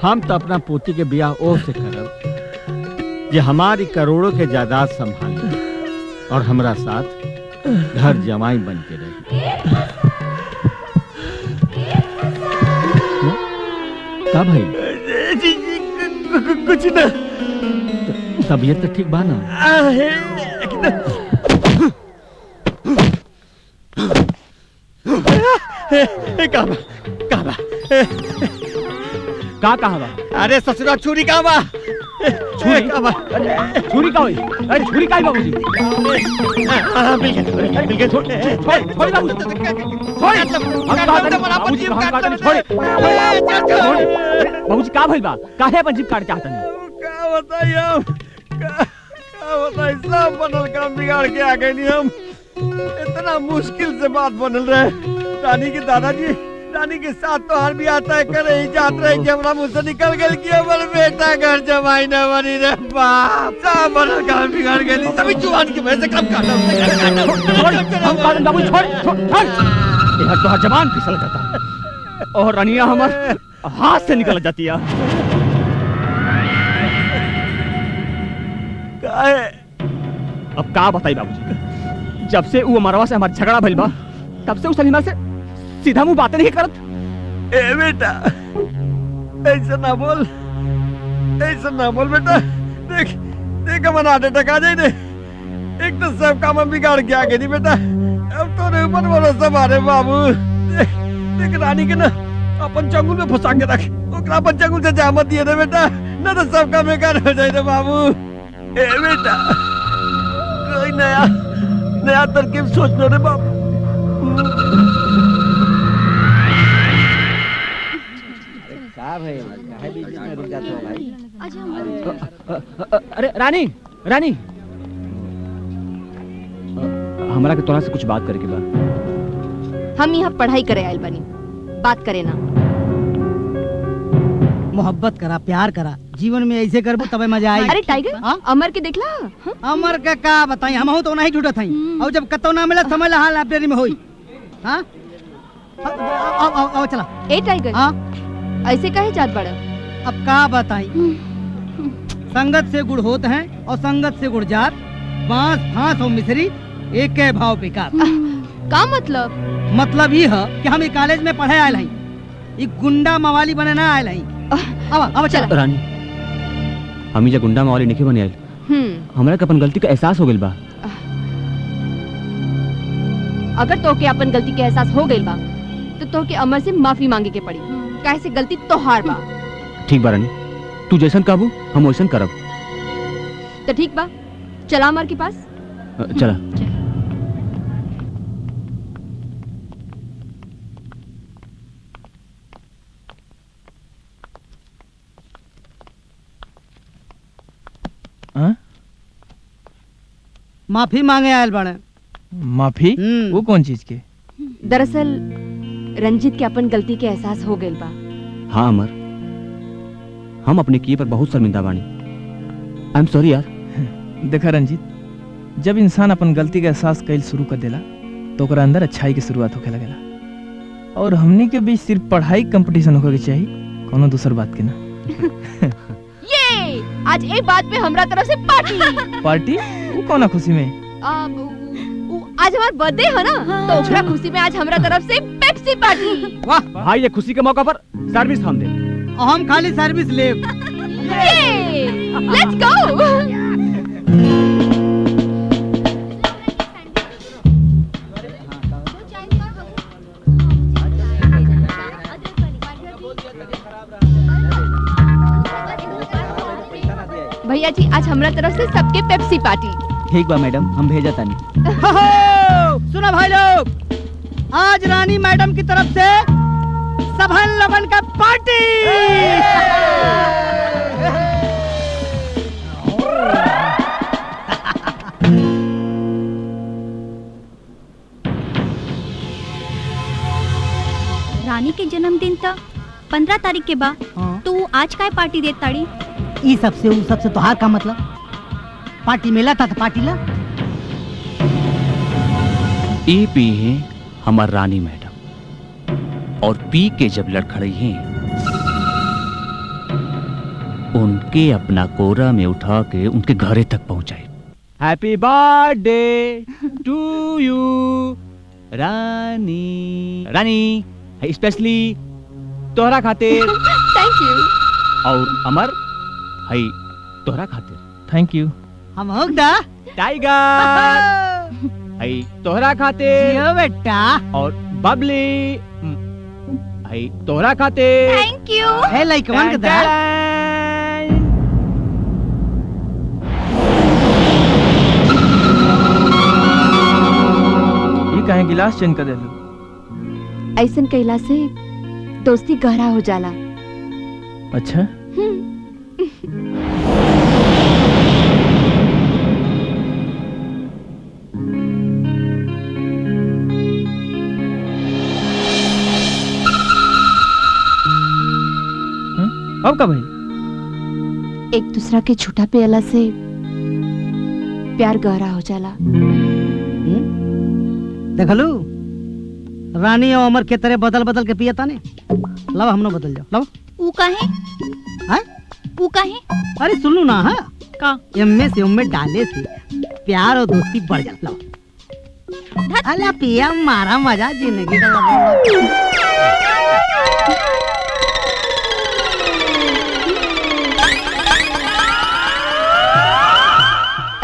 हम तो अपना पोती के ब्याह ओ से करब जे हमारी करोड़ों के जायदाद संभाले और हमरा साथ घर जमाई बन के रहे। का भाई? कुछ ना। तबीयत तो ठीक बा ना? का कहा बा? अरे ससुरा छुरी कहाँ बा? छुरी छुरी का हुई? अरे छुरी का ही बाबूजी? मिल गया छोड़ छोड़ बाबूजी, छोड़। हम कहा था बाबूजी, हम कहा था छोड़। बाबूजी का भइल बा? काहे अपन जीप काट चाहता नहीं? का बताइए हम, का बताइए, सब बनल काम बिगाड़ के आ गए नहीं हम। इतना मुश्किल से बात बनल रहे। रानी के दादाजी रानी के साथ तो हर भी आता है करे ही जात रहे कि हमरा मुझसे निकल गए कि हमारे बेटा घर जमाई न बनी रे बाप। सब बनल काम बिगाड़ गए। सभी जुआन की वजह से कब काटा हम कहा बाबूजी छोड़ छोड़ छोड़। यह तो जवान फिसल जाता और रानिया हमार हाथ से निकल जाती है। अब का बताई बाबूजी, जब से वो मरवा से हमारा झगड़ा भइल बा तब से उस सलीमा से सीधा मुंह बातें नहीं करत। ए बेटा ऐसा ना बोल, ऐसा ना बोल बेटा। देख देख हमारा हार्ट अटैक आ जाए। एक तो सब काम बिगाड़ के आ गए नहीं बेटा। अब तो ऊपर भरोसा मारे बाबू। देख देख रानी के ना अपन चंगुल में फंसा के रख, ओकरा अपन चंगुल से जामत दिए दे बेटा, ना तो सब काम बेकार हो जाए बाबू। ए बेटा कोई नया नया तरकीब सोच लो रे बाबू। अरे रानी रानी, हमरा के तोरा से कुछ बात करे के बा। हम यहाँ पढ़ाई करे आयल बनी, बात करे ना। मोहब्बत करा, प्यार करा, जीवन में ऐसे करबो तबे मजा आई। अरे टाइगर, अमर के देखला? अमर के का बताई, हम तो नहीं झूठत हई। और जब कतो ना मिले समझ ला हां लाइब्रेरी में होई। हां आओ चला। ए टाइगर, हां ऐसे काहे जात बड़ा? अब का बताई, संगत से गुड़ होत हैं और संगत से गुड़ जात, बांस फांस और मिश्री एक के भाव बेकार। का मतलब? मतलब ये है कि हम कॉलेज में पढ़े आयल हई, ये गुंडा मवाली बने ना आयल हई। अब चला। रानी हम ही गुंडा मवाली नहीं बने आयल, हमरा के अपन गलती का एहसास हो गइल बा। अगर तो के अपन गलती के एहसास हो गइल बा तो तोके अमर से माफी मांगे के पड़ी, काहे से गलती तोहार बा। ठीक बा रानी, तू जैसन कहबू हम वैसन करब। तो ठीक बा, चला अमर के पास। चला। माफी मांगे आयल बने। माफी? वो कौन चीज के? दरअसल रंजीत के अपन गलती के एहसास हो गइल बा। हाँ अमर, हम अपने किए पर बहुत शर्मिंदा बानी। आई एम सॉरी यार। देखा रंजीत, जब इंसान अपन गलती के एहसास कैल शुरू कर देला तो ओकरा अंदर अच्छाई की शुरुआत होखे लगेला। और हमनी के बीच सिर्फ पढ़ाई कंपटीशन होके के चाहिए, कोनो दूसर बात के ना। ये आज एक बात पे हमरा तरफ से पार्टी। पार्टी? वो कौन खुशी में? आज हमारा बर्थडे है ना, तो ओकरा खुशी में आज हमरा तरफ से पेप्सी पार्टी। वाह भाई, ये खुशी के मौका पर सर्विस हम दे। हम खाली सर्विस ले। Let's go. भैया जी, आज हमरा तरफ से सबके पेप्सी पार्टी। ठीक बा मैडम, हम भेजा तानी। सुना भाई लोग, आज रानी मैडम की तरफ से सबहन लोगन का पार्टी। रानी के जन्मदिन त 15 तारीख के बा, तो आज काय पार्टी देत ताड़ी? ई सबसे उ सबसे तोहार का मतलब? पार्टी मिला था तो पार्टी ला। ए पी है हमार रानी मैडम, और पी के जब लड़खड़े हैं उनके अपना कोरा में उठा के उनके घरे तक पहुंचाए। Happy birthday to you Rani. Rani specially तोहरा खातिर। Thank you. और अमर हई तोहरा खातिर। Thank you. हम होगा टाइगर हई तोहरा खातिर। जियो बेटा। और बबली हई तोहरा खातिर। Thank you. ए लाइकवन के दा। ये काहे गिलास चेंज कर देलू? ऐसन कैला से दोस्ती गहरा हो जाला। अच्छा। अब का भाई? एक दूसरा के झूठा पियला से प्यार गहरा हो जाला। देखलू, रानी और अमर के तरह बदल बदल के पियता ने। लब हमनो बदल जाओ। लब ऊ काहे? हैं? ऊ काहे? अरे सुनू ना, है का? एम्मे से उम्मे डाले से प्यार और दोस्ती बढ़ जाता। लब अला पिया मारा मजा जिंदगी का।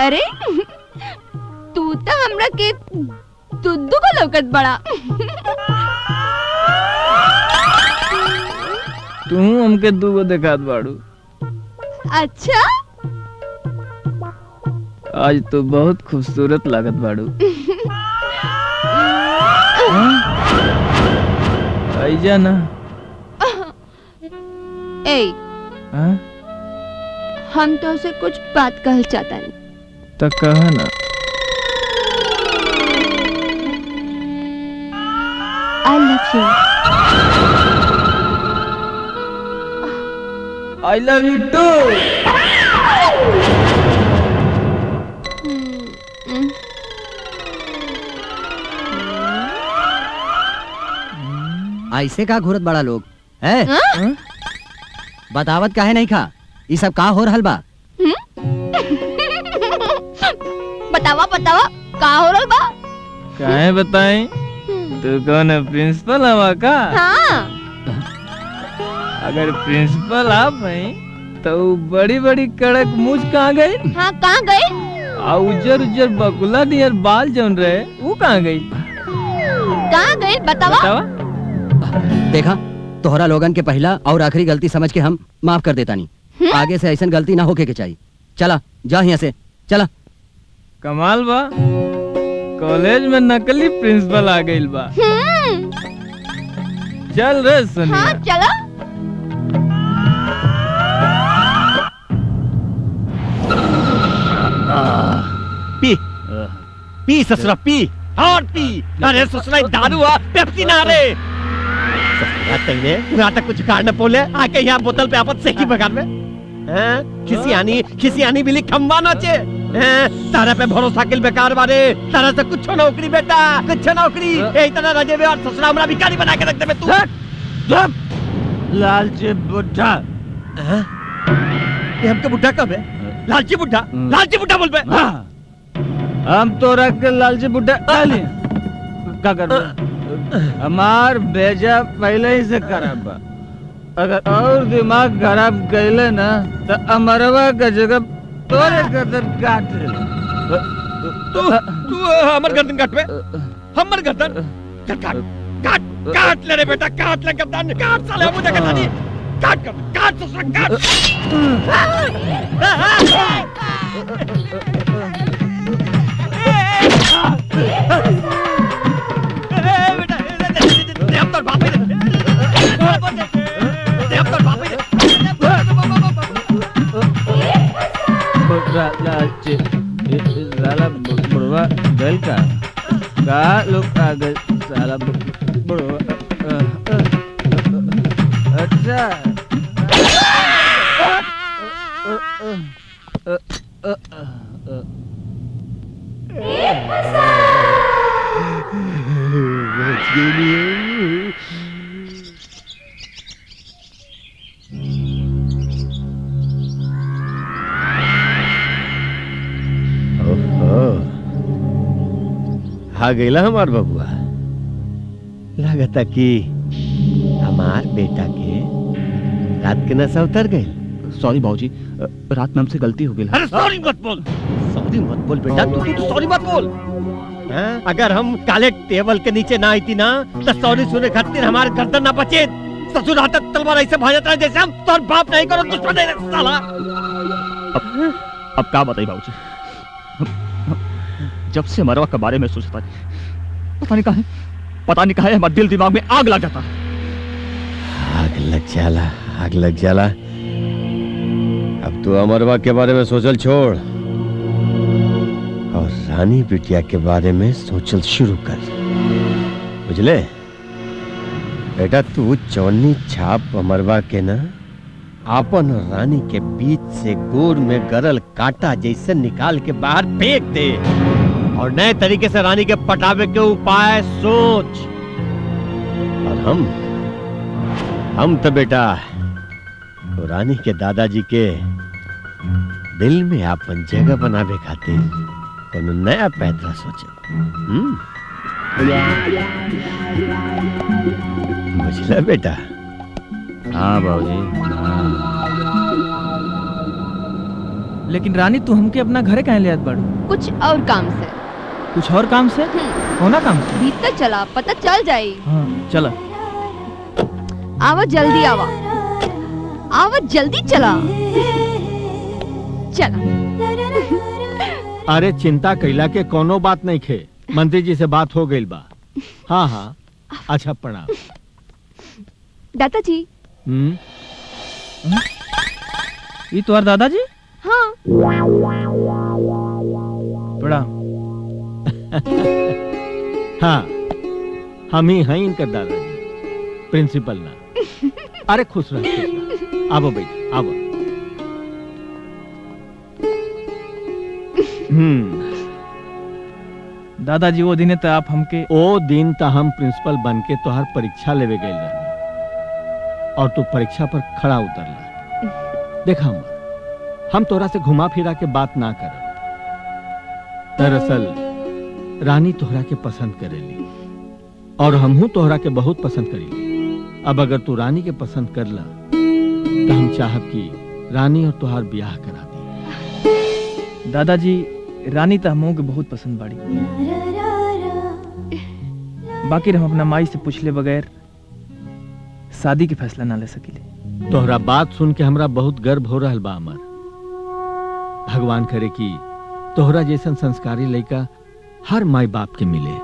अरे तू तो हमरा के दुद्दू को लौकत बड़ा। तू हमके दूगो देखात बाड़ू। अच्छा, आज तो बहुत खूबसूरत लागत बाड़ू। आइजा ना। ए, हाँ? हम तो उसे कुछ बात कहल चाहता नहीं। तो कहा ना। I love you. I love you too. ऐसे का घूरत बड़ा लोग है? बतावत काहे नहीं खा? ये सब का हो रहल बा? बतावा बतावा का हो रहल बा? काहे बताएं? तू कौन है, प्रिंसिपल हवा का? हाँ। अगर प्रिंसिपल आप हैं तो बड़ी बड़ी कड़क मूछ कहाँ गई? हाँ, कहाँ गए? उजर उजर बकुला नियर बाल जौन रहे वो कहाँ गई? कहाँ गए बतावा? देखा, तोहरा लोगन के पहला और आखिरी गलती समझ के हम माफ कर देता नहीं। आगे से ऐसा गलती ना होके के चाहिए। चला जा यहाँ से, चला। कमाल बा, कॉलेज में नकली प्रिंसिपल आ गई बा। चल रे सोनिया। हाँ, चला। पी पी ससुरा पी, और पी। अरे ससुरा दारू आ, पेप्सी ना रे। तईने यहाँ तक कुछ कारण पोले आके यहाँ बोतल पे आपत से की बगान में खिसियानी बिली खम्बा नाचे तारा पे भरोसा किल बेकार बारे तारा से कुछ नौकरी बेटा कुछ नौकरी यही तरह रजे में और ससुरा हमरा भिखारी बना के रख दे तू लालची बुढ़ा ये हमका बुढ़ा कब है लालची बुढ़ा बोल पे हम तो रख के लालची बुढ़ा क्या कर हमार बेजा पहले ही से खराब बा अगर और दिमाग खराब कैले ना तो अमरवा का जगह तोरे गर्दन काट तू हमर गर्दन काट पे हमर गर्दन काट ले रे बेटा काट ले गर्दन काट साले मुझे कहता नहीं काट ससुरा साला बुढ़वा गल का लोग आ गए साला बुढ़वा अच्छा आ गईला हमार बबुआ लागता कि हमार बेटा के रात के नशा उतर गई। सॉरी बाबूजी रात में हमसे गलती हो गई। अरे सॉरी मत बोल बेटा तू सॉरी मत बोल। अगर हम काले टेबल के नीचे ना आई थी ना तो सॉरी सुने खातिर हमारे गर्दन ना बचे। ससुर हाथ तलवार ऐसे भाजत रहे जैसे हम तोर बाप नहीं करो दुश्मन है साला। अब क्या बताइए बाबूजी, जब से मरवा के बारे में सोचता पता नहीं कहा हमारे दिल दिमाग में आग लग जाता। आग लग जाला। अब तू अमरवा के बारे में सोचल छोड़ और रानी बिटिया के बारे में सोचल शुरू कर। बुझले बेटा, तू चौनी छाप अमरवा के ना आपन और रानी के बीच से गोर में गरल कांटा जैसे निकाल के बाहर फेंक दे और नए तरीके से रानी के पटावे के उपाय सोच। और हम तो बेटा तो रानी के दादाजी के दिल में आपन जगह बनावे खातिर कोनो नया पैतरा सोचे। बुझला बेटा? हाँ बाबूजी। लेकिन रानी तू हमके अपना घरे कहाँ ले आत बाड़ू? कुछ और काम से। कुछ और काम से? होना काम से? भीतर चला, पता चल जाए। हाँ चला। आवा जल्दी आवा, आवा जल्दी चला। चला। अरे चिंता कैला के कोनो बात नहीं खे, मंत्री जी से बात हो गई बा। हाँ अच्छा प्रणाम। दादाजी। ये तुम्हारे दादाजी? हाँ। प्रणाम। हाँ हम ही हैं इनका दादाजी, प्रिंसिपल ना। अरे खुश रह। आबो बेटा आबो। दादाजी वो दिन तो आप हमके ओ दिन तो हम प्रिंसिपल बन के तोहर परीक्षा लेवे गए रहनी और तू परीक्षा पर खड़ा उतरला। देखा हम तोरा से घुमा फिरा के बात ना करब। दरअसल रानी तोहरा के पसंद करेली और हमहू तोहरा के बहुत पसंद करेली। अब अगर तू रानी के पसंद करला तो हम चाहब कि रानी और तोहार ब्याह करा दी। दादाजी रानी तो हमों के बहुत पसंद बाड़ी, बाकी हम अपना माई से पूछले बगैर शादी के फैसला ना ले सकीले। तोहरा बात सुन के हमरा बहुत गर्व हो रहल बा अमर। भगवान करे कि तोहरा जैसन संस्कारी लड़का हर माई बाप के मिले।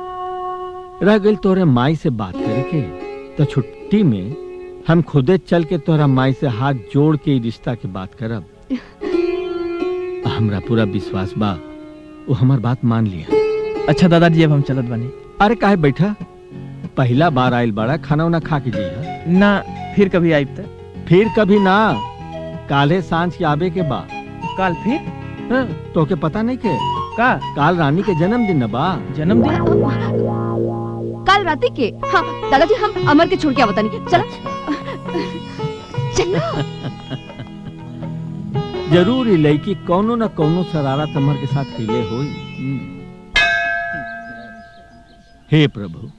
रह गई तोहरे माई से बात करे के तो छुट्टी में हम खुदे चल के तोहरा माई से हाथ जोड़ के रिश्ता के बात करब। हमरा पूरा विश्वास बा वो हमार बात मान लिया। अच्छा दादाजी अब हम चलत बानी। अरे काहे बैठा, पहला बार आयल बड़ा, खाना उना खा के जइहा। ना फिर कभी आइब त फिर कभी ना, काले सांझ के आबे के बाद। काल फिर हाँ, तो के पता नहीं के का काल रानी के जन्मदिन न बा। जन्मदिन? काल रात के। हाँ दादाजी, हम अमर के छोड़ के आवता नहीं। चलो चलो। जरूर ही लड़की कौनो न कौनो शरारत अमर के साथ खेले होई। हे प्रभु,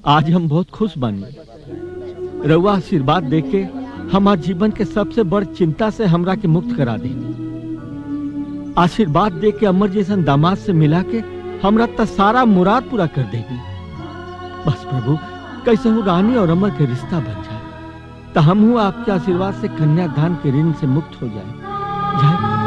आज हम बहुत खुश बानी। रउआ आशीर्वाद देके हमार जीवन के सबसे बड़ चिंता से हमरा के मुक्त करा दी। आशीर्वाद दे के अमर जैसन दामाद से मिला के हमरा त सारा मुराद पूरा कर देगी। बस प्रभु, कैसे हो रानी और अमर के रिश्ता बन जाए, तो हम हूँ आपके आशीर्वाद से कन्यादान के ऋण से मुक्त हो जाए। जय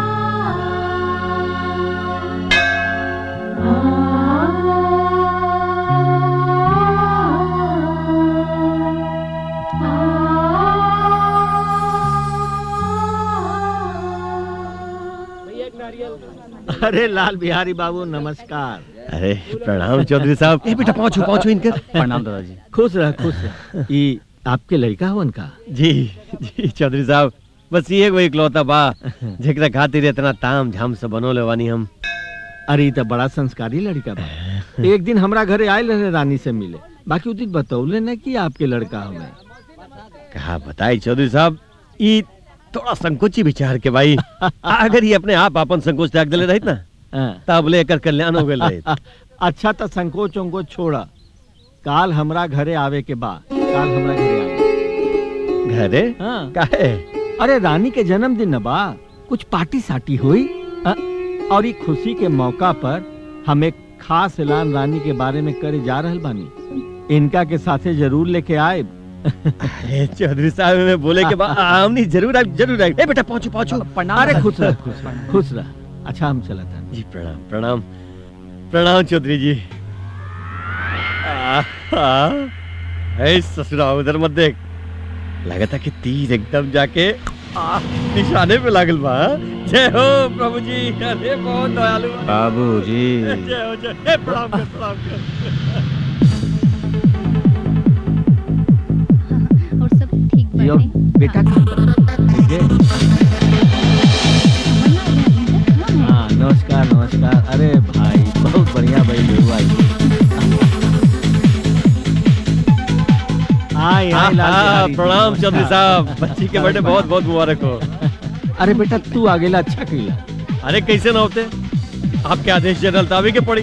अरे लाल बिहारी बाबू नमस्कार। अरे प्रणाम चौधरी साहब। ए बेटा पहुंचो पहुंचो इनकर। प्रणाम दादाजी। खुश रह खुश रह। ये आपके लड़का हो उनका? जी जी चौधरी साहब, बस ये वो इकलौता बा जेकरा खातिर इतना ताम झाम से बनोले वानी हम। अरे तो बड़ा संस्कारी लड़का बा। एक दिन हमरा घरे आयल रहे रानी से मिले, बाकी उस दिन बतौले न कि आपके लड़का हमें। कहा बताई चौधरी साहब, ये थोड़ा संकोची विचार के भाई। अगर ये अपने आप अपन संकोच त्याग दिले रहित ना, तब लेकर कल्याण हो गए। अच्छा तो संकोच उंकोच छोड़ा, काल हमरा घरे आवे के बाद। काल हमरा घरे आवे। घरे? हाँ। काहे? अरे रानी के जन्मदिन न बा, कुछ पार्टी साटी हुई। और ये खुशी के मौका पर हम एक खास ऐलान रानी के बारे में करे जा रहल बानी। इनका के साथे जरूर लेके आए। अरे चौधरी साहब, में बोले के बाद हमनी जरूर आए, जरूर आए। ए बेटा पहुंचो पहुंचो। अरे खुश रह खुश रह। अच्छा हम चला था जी। प्रणाम प्रणाम प्रणाम चौधरी जी। ससुरा उधर मत देख, लगता कि तीर एकदम जाके निशाने पे लागल बा। जय हो प्रभु जी। अरे बहुत दयालु बाबू जी। जय हो जय। प्रणाम कर प्रणाम कर। और सब ठीक यो, बाटे? बेटा हाँ नमस्कार नमस्कार। अरे भाई बहुत बढ़िया भाई हुआ। प्रणाम चौधरी साहब, बच्ची के बर्थडे बहुत बहुत मुबारक हो। अरे बेटा तू आगेला अच्छा कइला। अरे कैसे ना होते, आपके आदेश जनरल ताबी के पड़ी।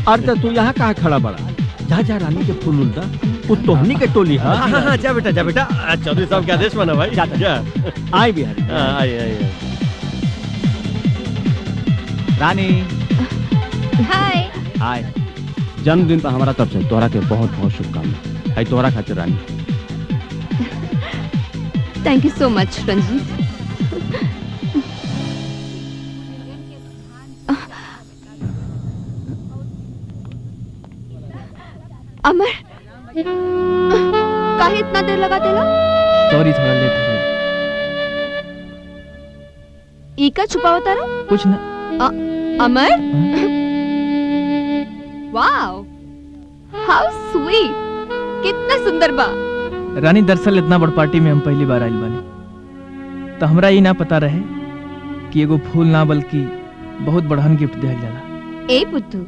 अरे तो तू यहाँ कहाँ खड़ा बड़ा? जा जा रानी के फूल उल्टा, वो तोहनी के टोली है। हाँ जा बेटा जा बेटा, चौधरी साहब के आदेश माना भाई। जा जा। आए बिहारी। आइए आइए। रानी हाय। हाय। जन्मदिन पर हमारा तरफ से तोहरा के बहुत बहुत शुभकामनाएं। हाय तोहरा खातिर रानी। Thank you so much Ranjit. अमर काहे इतना देर लगा देला? सॉरी थोड़ा लेट हो गया। इका छुपावता रहा? कुछ ना। अमर वाओ हाउ स्वीट, कितना सुंदर बा। रानी दरअसल इतना बड़ पार्टी में हम पहली बार आइल बानी, तो हमरा ये ना पता रहे कि एगो फूल ना बल्कि बहुत बड़हन गिफ्ट दिया जाला। ए पुत्तू,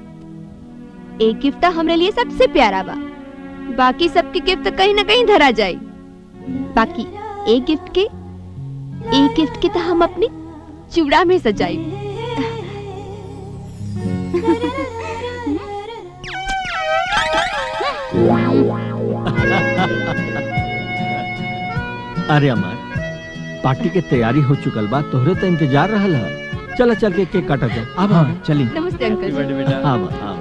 एक गिफ्ट हमरे लिए सबसे प्यारा बा, बाकी सबके गिफ्ट कहीं ना कहीं धरा जाए। बाकी एक गिफ्ट के तो हम अपनी चूड़ा में सजाई। अरे अमर, पार्टी के तैयारी हो चुकल बा, तोहरे तो इंतजार रहल है। चल चल के केक काटा जाए। अब हाँ चली। नमस्ते अंकल जी। बेटा हाँ हाँ।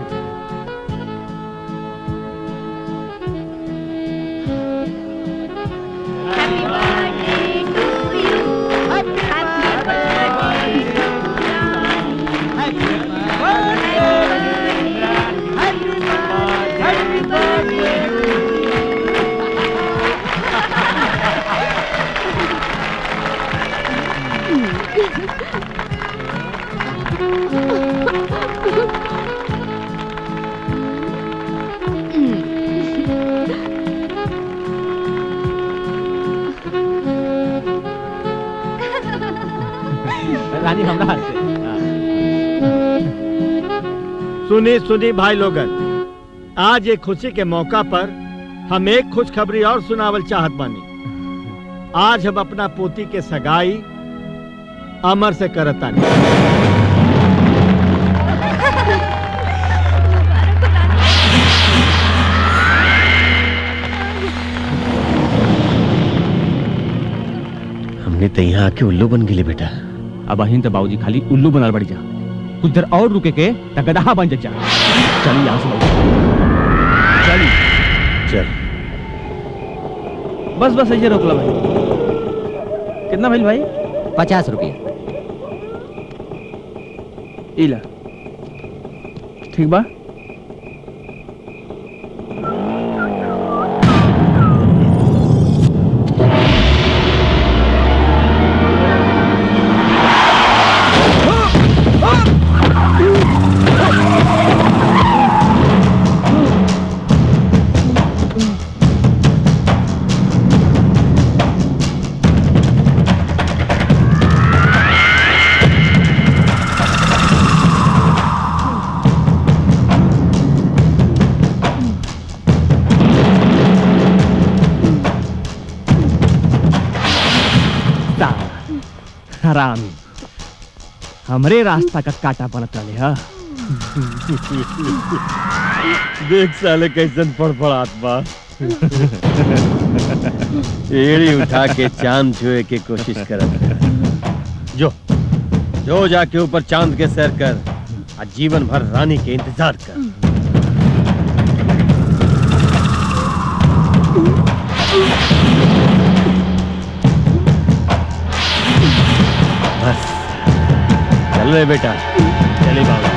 रानी हमरा हाथ से। सुनी सुनी भाई लोगन, आज एक खुशी के मौका पर हम एक खुशखबरी और सुनावल चाहत बानी। आज हम अपना पोती के सगाई अमर से करतानी। हमने तो यहाँ आके उल्लू बन गेले बेटा। अब अहिन तो बाबूजी खाली उल्लू बनल बढ़ी जा, कुछ देर और रुके के त गदहा बन जा। चली यहाँ से बाबूजी, चली चल। बस बस ऐसे रोक लो भाई। कितना भइल भाई? 50 रुपया। इला ठीक बा। हरामी हमरे रास्ता का काटा बनत रहे। हा देख साले कैसन फड़फड़ात बा। एड़ी उठा के चांद छुए के कोशिश करत। जो जो जाके ऊपर चांद के सैर कर, आज जीवन भर रानी के इंतजार कर। बस चल रहे बेटा, चले बाबा।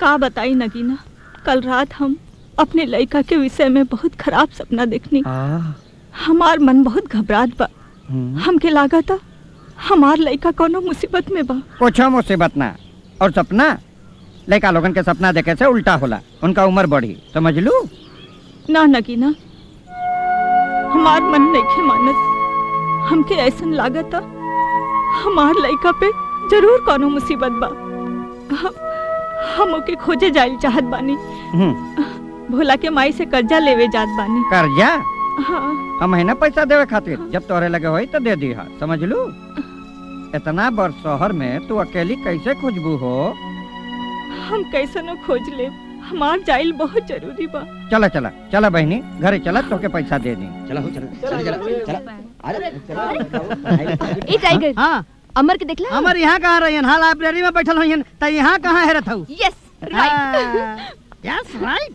का बताई नगीना, कल रात हम अपने लड़का के विषय में बहुत खराब सपना देखनी। हमार मन बहुत घबरात बा। हमके लागता हमार लड़का कोनो मुसीबत में बा। कुछ मुसीबत ना, और सपना लड़का लोगन के सपना देखे से उल्टा होला, उनका उम्र बढ़ी, समझ लू। ना नगीना, हमार मन नहीं मानत। हमके ऐसन लागता हमार लड़का पे जरूर कोनो मुसीबत बा। हम ओके खोजे जाइल चाहत बानी। भोला के माई से कर्जा लेवे जात बानी। कर्जा? हाँ। हम महीना पैसा देवे खातिर, जब तोहरे लगे होई तो दे दी, समझ लू। इतना बड़ शहर में तू अकेली कैसे खोजबू हो? हम कैसे न खोज ले, हमार जाइल बहुत जरूरी बा। चला चला चला बहनी, घरे चला, तोके पैसा दे दी। चला हो ए टाइगर, हाँ अमर के देखला? अमर यहाँ कहाँ रहियन? हाँ लाइब्रेरी में बैठल होइयन, त यहाँ कहाँ है रहथऊ? Yes right. Yes right.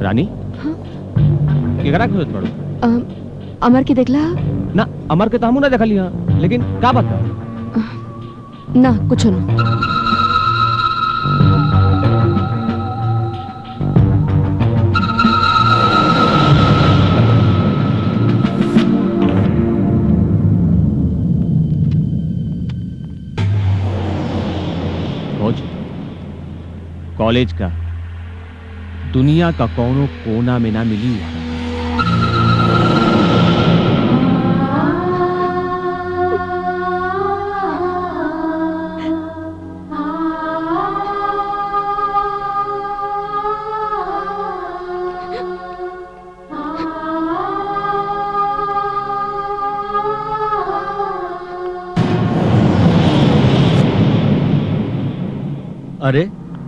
रानी केकरा खोजत पड़ो? अमर के देखला? ना, अमर के तो हमू ना देखली हां, लेकिन का बात बा? ना कुछ ना। खोज कॉलेज का दुनिया का कोनो कोना में ना मिली।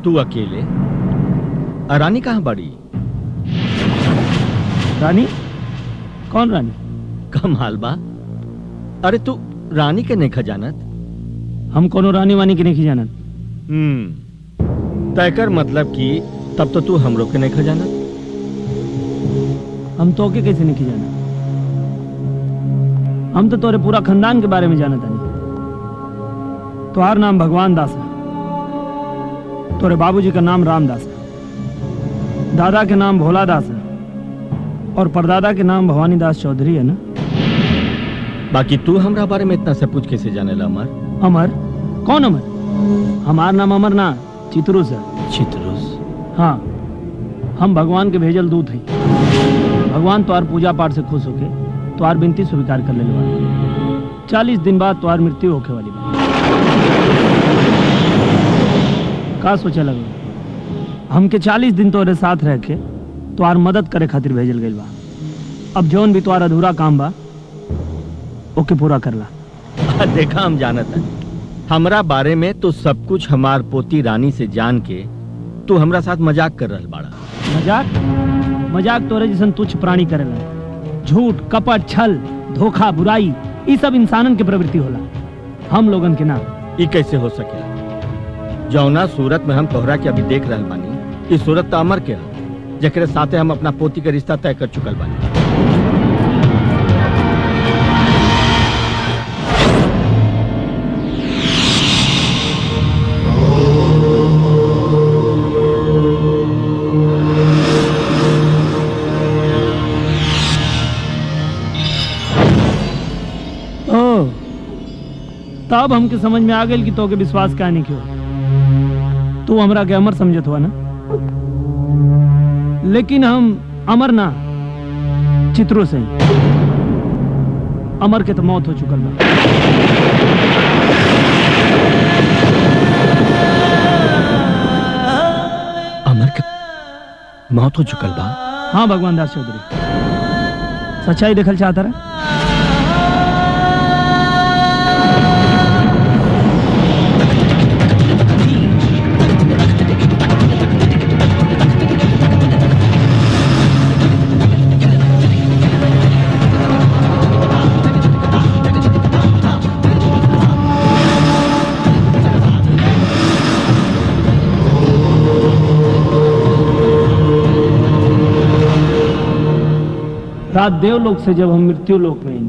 तू अकेले? रानी कहाँ बड़ी? रानी? कौन रानी? कमाल बा। अरे तू रानी के नहीं खजानत? हम कोनो रानी वानी के नहीं जानत। तय कर मतलब कि तब तो तू हमरो के नहीं खजानत? हम तो के कैसे नहीं जानत? हम तो तोरे पूरा खानदान के बारे में जानत नहीं। तुम्हार नाम भगवान दास है, तोरे बाबूजी का नाम रामदास है, दादा के नाम भोला दास है और परदादा के नाम भवानी दास चौधरी है ना। बाकी तू हमरा बारे में इतना सब कुछ कैसे जाने ला? अमर? अमर? कौन अमर? हमार नाम अमर ना, चित्रुस है। चित्रुस? हाँ, हम भगवान के भेजल दूत हैं। भगवान तुम्हार पूजा पाठ से खुश होके तुम्हार विनती स्वीकार कर ले। 40 दिन बाद तुम्हार मृत्यु होके वाली बात। का सोचे लगे? हमके 40 दिन तोरे साथ रह के तुम्हार मदद करे खातिर भेजल गइल बा। अब जौन भी तुम्हार अधूरा काम बा ओके पूरा करला। देखा, हम जानत है हमरा बारे में तो सब कुछ हमार पोती रानी से जान के तू हमरा साथ मजाक कर रहल बाड़ा। मजाक? मजाक तोरे जैसन तुच्छ प्राणी करेला। झूठ, कपट, छल, धोखा, बुराई, ये सब इंसानन के प्रवृत्ति होला, हम लोगन के ना। ये कैसे हो सकेला? जौना सूरत में हम तोहरा के अभी देख रहल बानी, इस सूरत तो अमर के है, जेकरे साथे हम अपना पोती के रिश्ता तय कर चुकल बानी। तब हमके समझ में आ गई कि तो के विश्वास का नहीं क्यों। तू हमरा के अमर समझत हुआ ना, लेकिन हम अमर ना, चित्रो से अमर के तो मौत हो चुकल बा। अमर के मौत हो चुकल बा? हाँ भगवान दास चौधरी, सच्चाई देखल चाहता रहा। रात देवलोक से जब हम मृत्यु लोक में आई,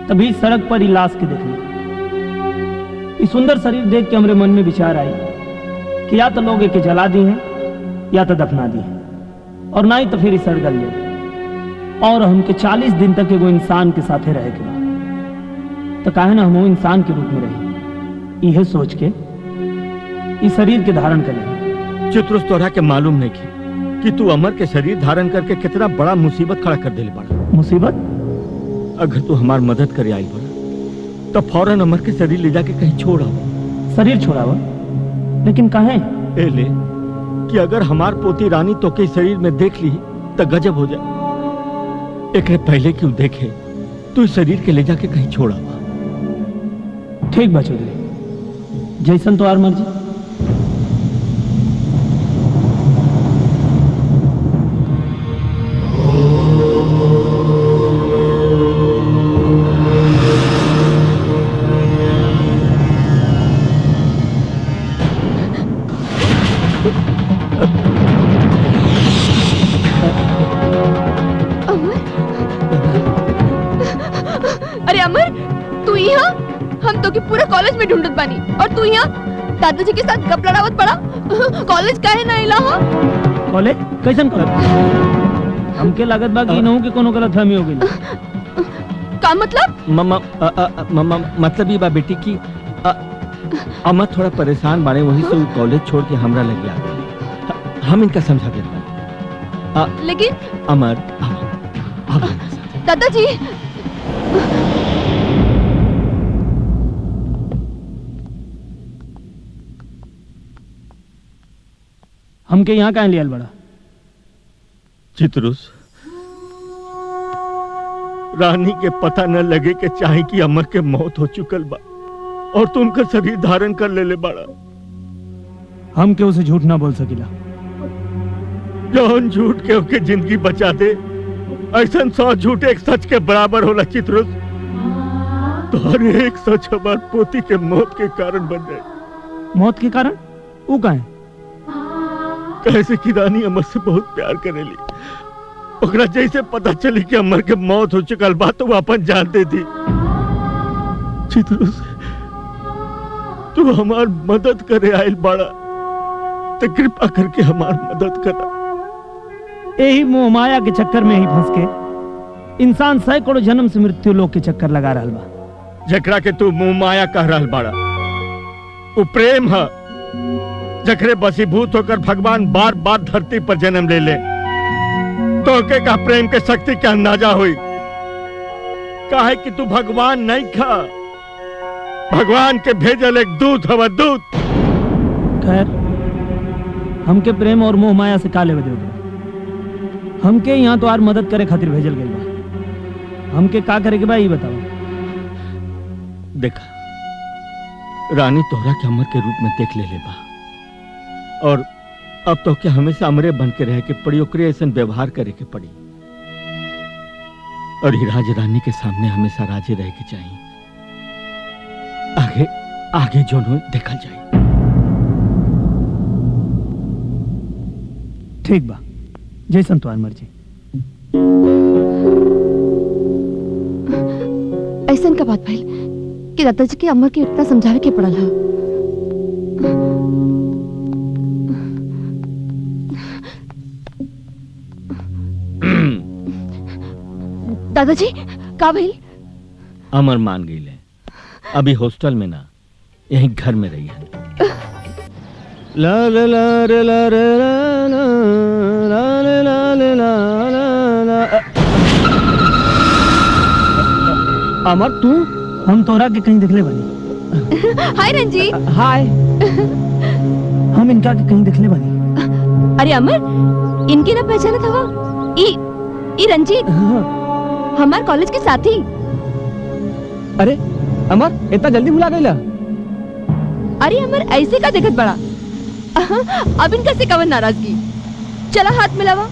तभी सड़क पर ही लाश के देखी। इस सुंदर शरीर देख के हमारे मन में विचार आई कि या तो लोग एके जला दी हैं या तो दफना दी हैं, और ना ही तो फिर सड़ गल ले। और हमके 40 दिन तक एगो इंसान के साथे रहे के बाद, तो काहे ना हम वो इंसान के रूप में रही। यह सोच के इस शरीर के धारण करें। चित्रुस, तोरा के मालूम नहीं कि तू अमर के शरीर धारण करके कितना बड़ा मुसीबत खड़ा कर देले बड़ा। मुसीबत? अगर तू हमार मदद करे आई बड़ा तो फौरन अमर के शरीर ले जाके कहीं छोड़ आओ। शरीर छोड़ावा? लेकिन काहे? ए ले कि अगर हमार पोती रानी तो के शरीर में देख ली तो गजब हो जाए। एक पहले क्यों देखे तू इस शरीर के ले जाके कहीं छोड़ आवा। ठीक बा चौधरी, जैसन तो आर मर्जी। अरे अमर, तू यहाँ? हम तो के पूरा कॉलेज में ढूंढत बानी और तू यहाँ दादाजी के साथ गप लड़ावत पड़ा। कॉलेज काहे ना आइला? कॉलेज? कैसन कॉलेज? हमके लागत बा कि इनहू के कोनो गलतफहमी हो गई। का मतलब? मतलब ये बा बेटी की अमर थोड़ा परेशान बाड़े, वही से कॉलेज छोड़ के हमरा लग गया। हम इनका समझा देता। लेकिन अमर, दादाजी, हमके यहाँ कहाँ लिया बड़ा? चित्रुस, रानी के पता न लगे के चाहे कि अमर के मौत हो चुकल बा और तुम का शरीर धारण कर ले बड़ा। हम के उसे झूठ ना बोल सकिला। जौन झूठ के ओके जिंदगी बचा दे, ऐसा 100 झूठ एक सच के बराबर होला चित्रुस। तो हर एक सच हमार पोती के मौत के कारण बन जाए। मौत के कारण? वो का है? कैसे कि रानी अमर से बहुत प्यार करेली। ओकरा जैसे पता चली कि अमर के मौत हो चुकल बा तो वो अपन जान दे दी। चित्रुस, तू हमार मदद करे आयल बाड़ा, तो कृपा करके हमार मदद करा। यही मोह माया के चक्कर में ही फंस के इंसान सैकड़ों जन्म से मृत्यु लोक के चक्कर लगा रहा बा। जकरा के तू मोह माया कह रहा बाड़ा, वो प्रेम है जकरे बसीभूत होकर भगवान बार बार धरती पर जन्म ले ले। तो के का प्रेम के शक्ति के अंदाजा हुई। काहे कि तू भगवान नहीं खा, भगवान के भेजल एक दूत हवा, दूत। खैर, हमके प्रेम और मोह माया से का लेवे देवे? हमके यहाँ तो आर मदद करे खातिर भेजल गइल बा। हमके का करे के बा, ई बताओ। देखा, रानी तोहरा के अमर के रूप में देख ले बा, और अब तो क्या हमेशा अमरे बन के रह के पड़ी, ओकरे ऐसा व्यवहार करे के पड़ी। और ही राज रानी के सामने हमेशा राजे रह के चाहिए। आगे आगे जो हो देखल जाए। ठीक बा, जैसन तुम्हार मर्जी। ऐसन का बात भइल कि दादाजी के अमर के इतना समझावे के पड़ल हा। दादाजी का भइल? अमर मान गई ले, अभी हॉस्टल में ना, यहीं घर में रही है। ला ला ला ला ला ला ला ला ला ला ला ला। अमर, तू? हम तोरा के कहीं दिखले बनी। हाय रंजीत। हाय। हम इनका के कहीं दिखले बनी। अरे अमर, इनकी ना पहचानत हवा? ई रंजीत, हमार कॉलेज के साथी। अरे अमर, इतना जल्दी भुला गईला? अरे अमर, ऐसे का देखत बड़ा? अब इनका से कवन नाराजगी। चला हाथ मिलावा।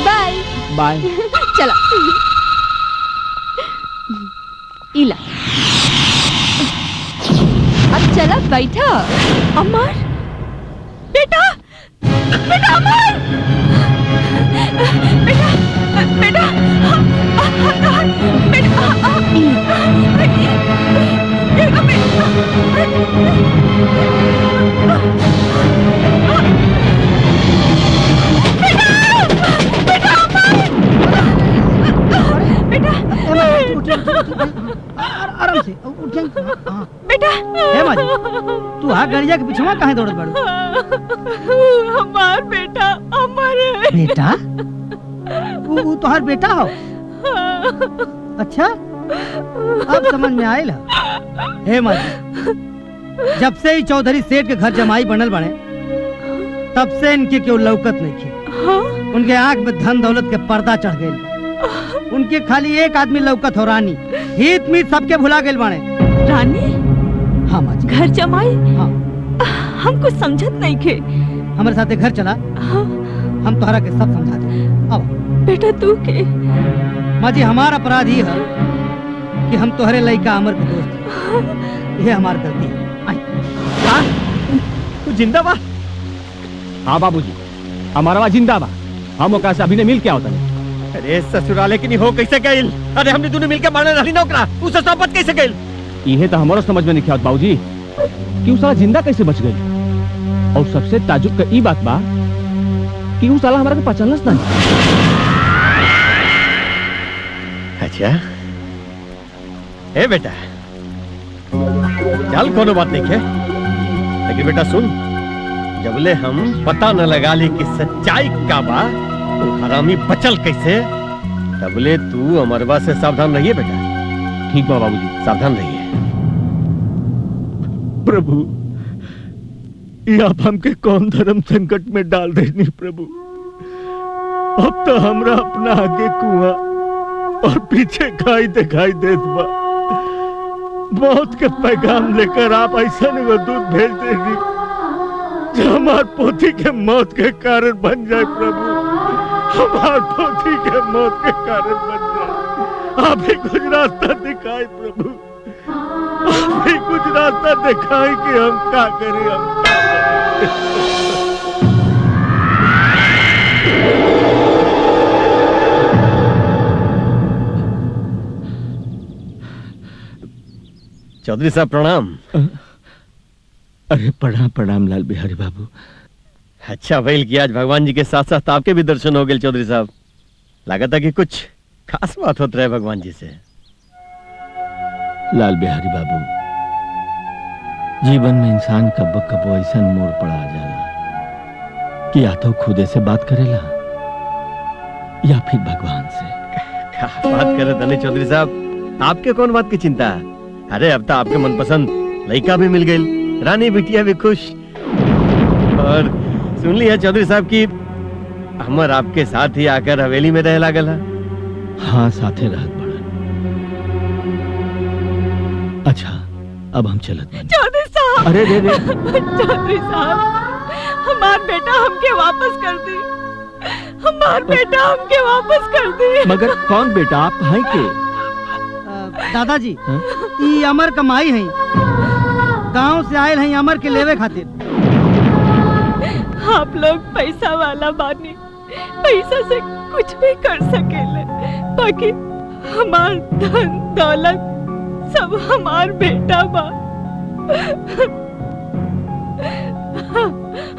Bye bye. चला। इला, अब चला बैठा। अमर बेटा, बेटा अमर, बेटा बेटा आराम से उठ जाएं। हाँ। बेटा, हे माजी, तू हाँ गरिया के पिछवा काहे दौड़त बाड़ू? हमार बेटा अमर है। बेटा? वो तोहार बेटा हो? अच्छा, अब समझ में आयल। हे माजी, जब से ही चौधरी सेठ के घर जमाई बनल बने, तब से इनके क्यों लौकत नहीं की। उनके आंख में धन दौलत के पर्दा चढ़ गए। उनके खाली एक आदमी लौकत हो, रानी। हित मीत सबके भुला गए बाणे। रानी? हाँ माजी। घर जमाई? हाँ। हम कुछ समझत नहीं थे। हमारे साथ घर चला। हाँ। हम तुम्हारा के सब समझा दे। अब बेटा तू के? माजी, हमारा अपराध ही है कि हम तुम्हारे लड़का अमर के दोस्त। ये हमारी गलती है। तू जिंदा बा? हाँ बाबूजी, हमारा जिंदा बा। हम ओकरा से अभी ने मिल के आवत नहीं। अरे ससुराले की नहीं हो कैसे गइल? अरे हमने दोनों मिलकर मारने रही ना ओकरा, उसे सोबत कैसे गइल? इहे तो हमारो समझ में नहीं आवत बाबूजी कि उ साला जिंदा कैसे बच गई। और सबसे ताजुब का ई बात बा कि उ साला हमारा के पहचानलस नहीं। अच्छा, ए बेटा, चल कोनो बात नहीं है, लेकिन बेटा सुन, जबले हम पता न लगा ली कि सच्चाई का बा, तो हरामी बचल कैसे, तबले तू अमरवा से सावधान रहिए बेटा। ठीक बा बाबूजी, सावधान रहिए। प्रभु, ये आप हमके कौन धर्म संकट में डाल देनी प्रभु। अब तो हमरा अपना आगे कुआं और पीछे खाई दिखाई देत बा। मौत के पैगाम लेकर आप ऐसा एगो दूध भेज देगी जो हमार पोती के मौत के कारण बन जाए प्रभु, हमार पोती के मौत के कारण बन जाए। आप ही कुछ रास्ता दिखाए प्रभु, आप ही कुछ रास्ता दिखाए कि हम क्या करें, हम क्या करें। चौधरी साहब प्रणाम। अरे प्रणाम प्रणाम लाल बिहारी बाबू। अच्छा भइल कि आज भगवान जी के साथ साथ आपके भी दर्शन हो गए चौधरी साहब। लगा था कि कुछ खास बात होता रहे भगवान जी से। लाल बिहारी बाबू, जीवन में इंसान कब्बो कब्बो ऐसा मोड़ पड़ा जाला कि या तो खुदे से बात करेला या फिर भगवान से। क्या बात करे धनी चौधरी साहब, आपके कौन बात की चिंता है? अरे अब तो आपके मनपसंद लड़का भी मिल गई, रानी बिटिया भी खुश। और सुन लिया चौधरी साहब की हमर आपके साथ ही आकर हवेली में रह लागल है। हाँ साथे रहत बड़ा। अच्छा अब हम चलत बानी। चौधरी साहब, अरे रे रे चौधरी साहब, हमार बेटा हमके वापस कर दी, हमार बेटा हमके वापस कर दी। मगर कौन बेटा आप हैं के? दादाजी ये अमर कमाई है, गांव से आयल हैं अमर के लेवे खातिर। आप लोग पैसा वाला बानी, पैसा से कुछ भी कर सकेले, बाकी हमार धन दौलत सब हमार बेटा बा।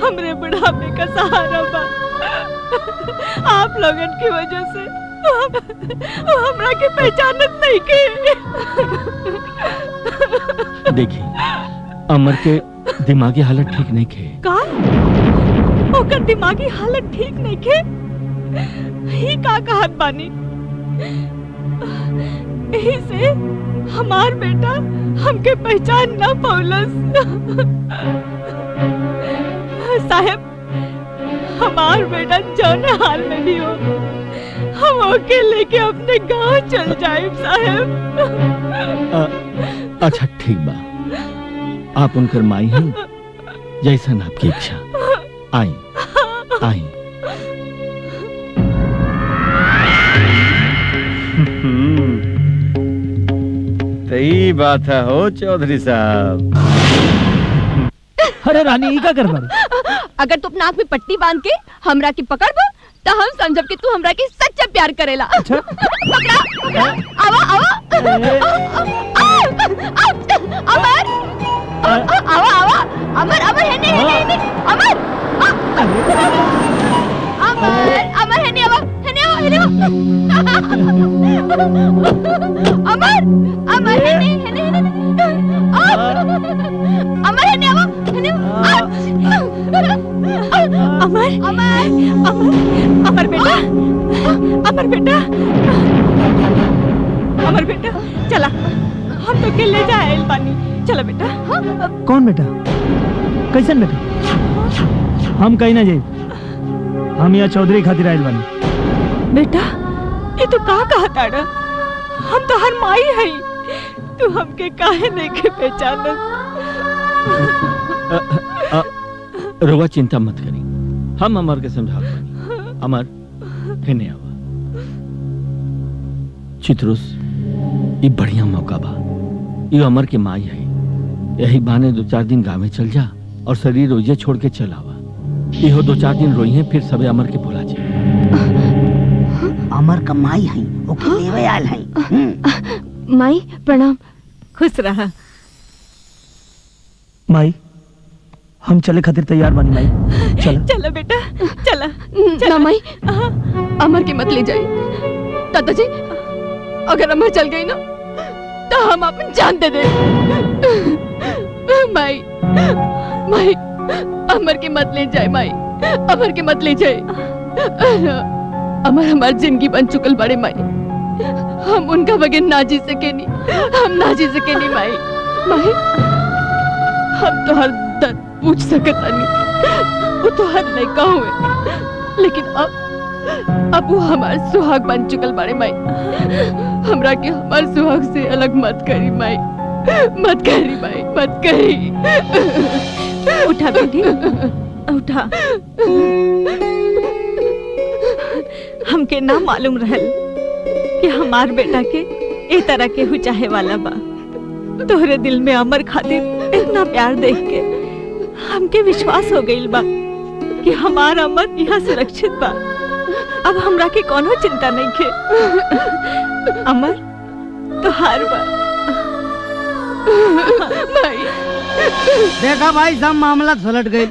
हमरे बुढ़ापे का सहारा बा। आप लोगन की वजह से वो हमरा के पहचानत नहीं के। देखिए अमर के दिमागी हालत ठीक नहीं खे। का? ओकर दिमागी हालत ठीक नहीं के? ही का कहत बानी? यही से हमार बेटा हमके पहचान ना पौलस। साहब हमार बेटा जौन हाल में भी हो, हम ओके लेके अपने गांव चल जाए साहब। अच्छा ठीक बा, आप उनकर माई हैं, जैसन आपकी इच्छा। आई आई। सही बात है हो चौधरी साहब। अरे रानी का कर बारे? अगर तू अपना आँख में पट्टी बांध के हमरा की पकड़ बा तो हम समझब कि तू हमरा की सच्चा प्यार करेला। अच्छा? पकड़ा पकड़ा, आवा आवा अमर, आवा आवा अमर, अमर है नहीं अमर, अमर अमर है नहीं, आवा है नहीं, अमर अमर है नहीं, है नहीं अमर है नहीं, आवा है नहीं, अमर अमर अमर अमर बेटा, अमर बेटा, अमर बेटा चला, हम तो के ले जाए पानी। चला बेटा। कौन बेटा? कैसन बेटा? हम कहीं ना जाए, हम यहाँ चौधरी खातिर आयल बानी। बेटा ये तो का कहता डा? हम तो हर माई है, तू हमके काहे नहीं के पहचानत? रोवा चिंता मत करी, हम अमर के समझात बानी। अमर कहने आवा। चित्रुस ये बढ़िया मौका बा, ये अमर की माई है, यही बहाने 2-4 दिन गाँव में चल जा और शरीर रोजे छोड़ के चल आवा। इहो 2-4 दिन रोई है, फिर सबे अमर के भुला जाए। अमर का माई है, ओके लेवे आयल है। माई प्रणाम। खुश रहा। माई हम चले खातिर तैयार बानी माई। चल चला बेटा चला। ना माई, अमर की मत ले जाए। दादाजी अगर अमर चल गई ना तो हम अपन जान दे दे। माई माई अमर की मत ले जाए, माई अमर की मत ले जाए। अमर हमारी जिंदगी बन चुकल बड़े माई, हम उनका बगैर ना जी सके नहीं, हम ना जी सके नहीं माई। माई हम तो हर दर्द पूछ सकता नहीं, वो तो हर लड़का हुए, लेकिन अब अब वो हमार सुहाग बन चुकल बाड़े माई। हमरा के हमार सुहाग से अलग मत करी माई, मत करी माई, मत करी। उठा बेटी, उठा। हमके ना मालूम रहल कि हमार बेटा के ए तरह के हु चाहे वाला बा। तोहरे दिल में अमर खातिर इतना प्यार देख के हमके विश्वास हो गइल बा कि हमार अमर यहाँ सुरक्षित बा। अब हमरा के कोनो चिंता नहीं के। अमर तो हार बा। भाई देखा भाई, सब मामला सुलट गई।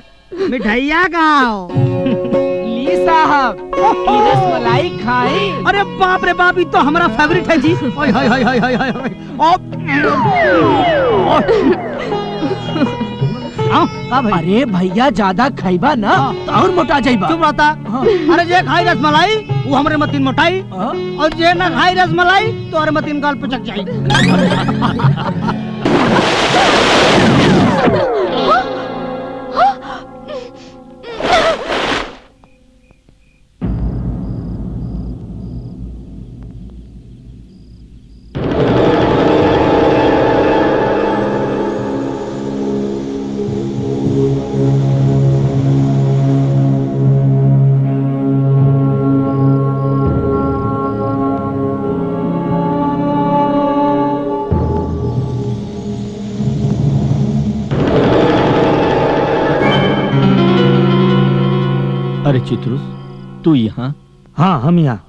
मिठाइया कहाँ हो? ली साहब, रसमलाई खाई। अरे बाप रे बाप, ये तो हमारा फेवरेट है जी। ओए हाय हाय हाय हाय हाय हाय। अरे भैया ज्यादा खाइबा ना तो और मोटा जाइबा। चुप रहता। अरे जे खाई रसमलाई वो हमरे मतीन मोटाई, और जे ना खाई रसमलाई तो हमारे मतीन गाल पचक जाई। अरे चित्रुस, तू यहाँ? हाँ, हम यहाँ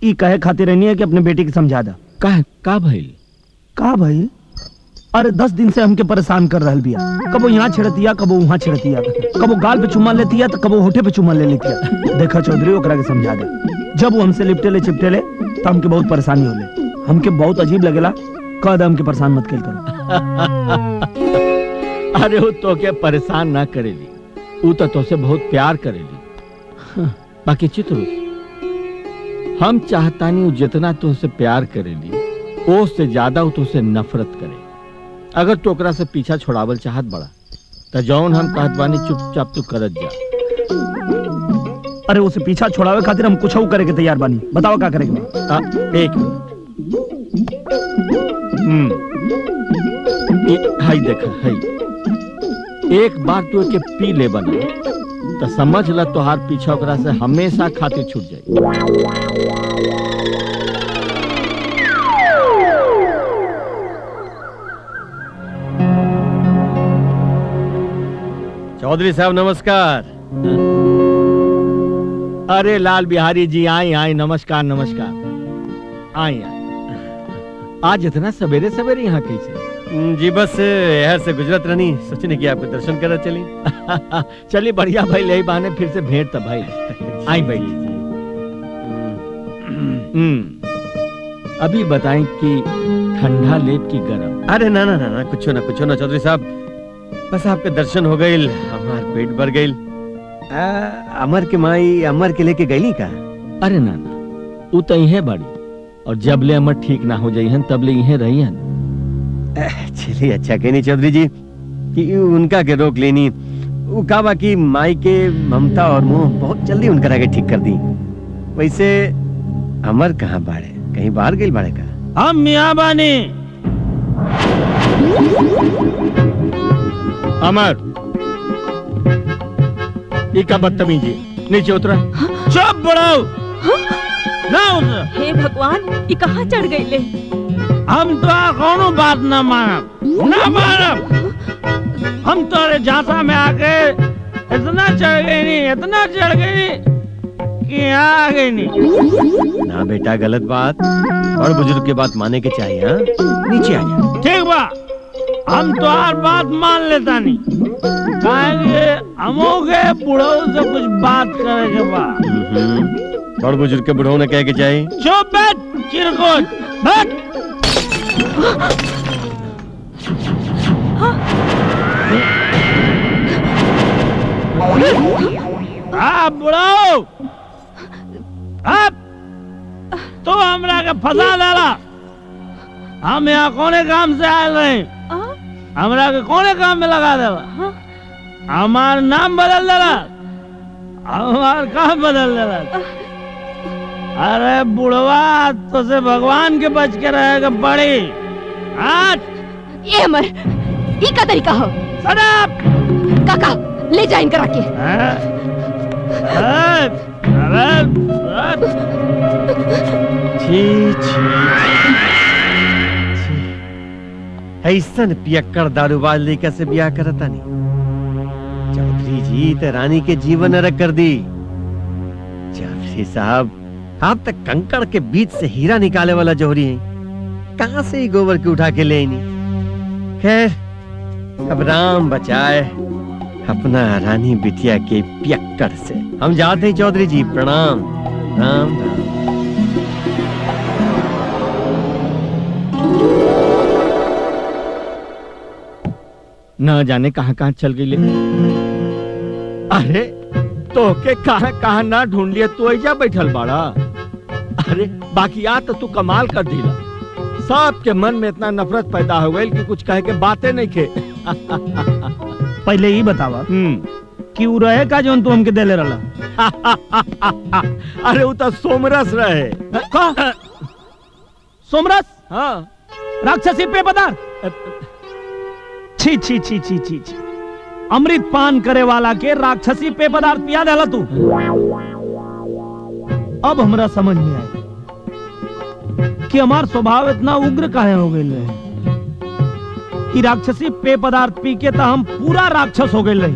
ई कहे खातिर नहीं है कि अपने बेटी के समझा दा। का भइल? का भइल? अरे 10 दिन से हमके परेशान कर रहल बिया। कबो यहाँ छिड़तिया, कबो वहाँ छिड़तिया, कबो गाल पे चुम्मा लेतिया तो कबो होठे पे चुम्मा ले लेतिया। देखा चौधरी, ओकरा के समझा दे। जब वो हमसे लिपटेले चिपटेले तो हमके बहुत परेशानी होले। हमके बहुत अजीब लगेला। कह दे हमके परेशान मत करो। अरे वो तो के परेशान ना करेली, वो तो तोसे बहुत प्यार करेली। बाकी चित्रुस, हम चाहतानी जितना तुझसे प्यार करेली वो से ज्यादा वो तुझसे नफरत करे। अगर तू ओकरा से पीछा छोड़ावल चाहत बड़ा तो जौन हम कहत बानी चुपचाप तू करत जा। अरे उसे पीछा छोड़ावे खातिर हम कुछ करे के तैयार बानी। बताओ क्या करेंगे? एक मिनट। हाई देखा, हाई एक बार तू के पी ले बना तो समझ ल तोहार पीछा ओकरा से हमेशा खातिर छूट जाए। चौधरी साहब नमस्कार। अरे लाल बिहारी जी, आए आए, नमस्कार नमस्कार। आए आए। आज इतना सवेरे सवेरे यहाँ कैसे? जी बस यहाँ से गुजरत रहनी, सोचने की आपके दर्शन करा चली। चलिए बढ़िया भाई, ले बहाने फिर से भेंट था भाई। आई भाई। अभी बताएं कि ठंडा लेप की गरम? अरे ना ना ना ना, कुछ ना चौधरी साहब, बस आपके दर्शन हो गए, हमार पेट भर गई। अमर के माई अमर के लेके गई का? अरे ना ना, वो तो यही बड़ी, और जब ले अमर ठीक ना हो जाइहन तब ले यही रही हन। चलिए अच्छा कहनी चौधरी जी कि उनका के रोक लेनी। वो कहा बाकी माई के ममता और मोह बहुत जल्दी उनका आगे ठीक कर दी। वैसे अमर कहाँ बाड़े? कहीं बाहर गई बाड़े का? हम मियाँ बानी। अमर, ये का बदतमीजी, नीचे उतरा। चुप बढ़ाओ। ना उतर। हे भगवान, ये कहाँ चढ़ गई ले? हम तो कोनो बात न मानब। हम तो झांसा में आके इतना चढ़ गई कि यहाँ आ गई नहीं। ना बेटा, गलत बात, और बुजुर्ग की बात माने के चाहिए। हाँ, नीचे आ जा। ठीक बा, हम तो हर बात मान लेता नहीं। कहेंगे हमोगे बुढ़ो से कुछ बात करेंगे बा। और बुजुर्ग के बुढ़ो ने कह के चाहिए। चुप बैठ चिरकुट, बैठ। बुढ़ाओ, अब तो हमरा के फंसा डाला। हम यहाँ कोने काम से आए रहे, हमरा के कोने काम में लगा देला। हमार नाम बदल देला, हमार काम बदल देला। अरे बुढ़वा तो से भगवान के बच के रहेगा बड़ी। ये हमर ई का तरीका हो। सड़प काका ले जा इनकर आके। ऐसन पियक्कड़ दारूबाज लड़का से ब्याह करता नहीं। चौधरी जी तो रानी के जीवन नरक कर दी। चौधरी साहब आप तक कंकड़ के बीच से हीरा निकाले वाला जोहरी हैं। कहां से ही गोबर की उठा के ले आई नहीं। खैर अब राम बचाए अपना रानी बिटिया के पियक्कड़ से। हम जाते हैं चौधरी जी, प्रणाम। राम राम। न जाने कहां कहां चल गई ले। अरे तो के कहां कहां ना ढूंढ लिया, तू ऐजा बैठल बाड़ा। अरे बाकी आ तो तू कमाल कर दिला। सबके मन में इतना नफरत पैदा हो गई कि कुछ कहे के बातें नहीं खे। पहले ही बतावा कि उ रहे का जोन तू हमके देले रहला। अरे वो तो सोमरस रहे। का सोमरस? हाँ राक्षसी पेय पदार्थ। छी छी छी छी छी छी, अमृत पान करे वाला के राक्षसी पेय पदार्थ पिया देला तू। अब हमरा समझ में आया कि हमार स्वभाव इतना उग्र काहे हो गइल है कि राक्षसी पेय पदार्थ पी के तो हम पूरा राक्षस हो गइल रही।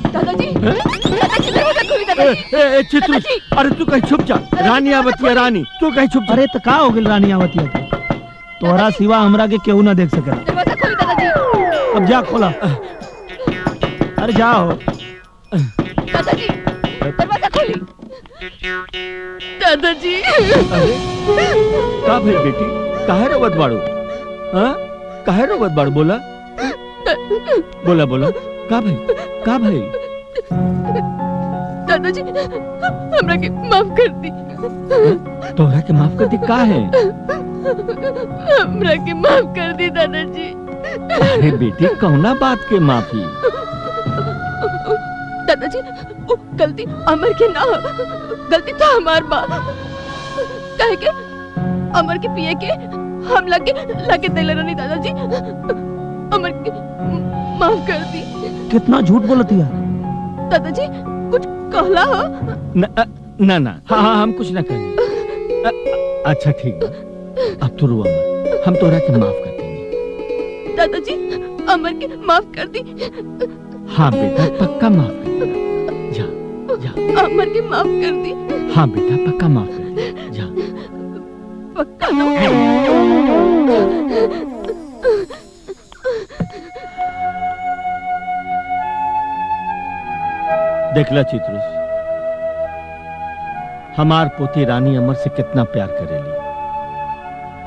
दादाजी, दादाजी दरवाजा खोली दादाजी। चित्रु, अरे तू कहीं छुप जा। रानी आवती है, रानी तू कहीं छुप जा। अरे तो का हो गइल रानी आवती है? तोहरा सिवा हमरा के केहू ना देख सके। दरवाजा खोली दादाजी। अब जा खोला। अरे जाओ। दादाजी दरवाजा खोली। दादाजी का भाई बेटी, काहे रोवत बाड़ू? हाँ काहे रोवत बाड़ू? बोला बोला बोला, का भाई का भाई? दादाजी हमरा के माफ कर दी। तोहरा के माफ कर दी? का है? हमरा के माफ कर दी दादाजी। अरे बेटी कौना बात के माफी? दादाजी वो गलती अमर के ना, गलती तो हमार बा। कहे के अमर के पिए के हम लगे दिले रहनी। दादाजी अमर के माफ कर दी। कितना झूठ बोलती है दादाजी, कुछ कहला हो? ना ना, हाँ हम कुछ ना करेंगे। अच्छा ठीक बा, अब तो रुआ मत, हम तोरा के माफ कर देंगे। दादाजी अमर के माफ कर दी। हाँ बेटा पक्का माफ कर देना। जा जा, अमर के माफ कर दी। हाँ बेटा पक्का माफ कर देना। जा पक्का। देखला चित्रुस, हमार पोती रानी अमर से कितना प्यार करेली।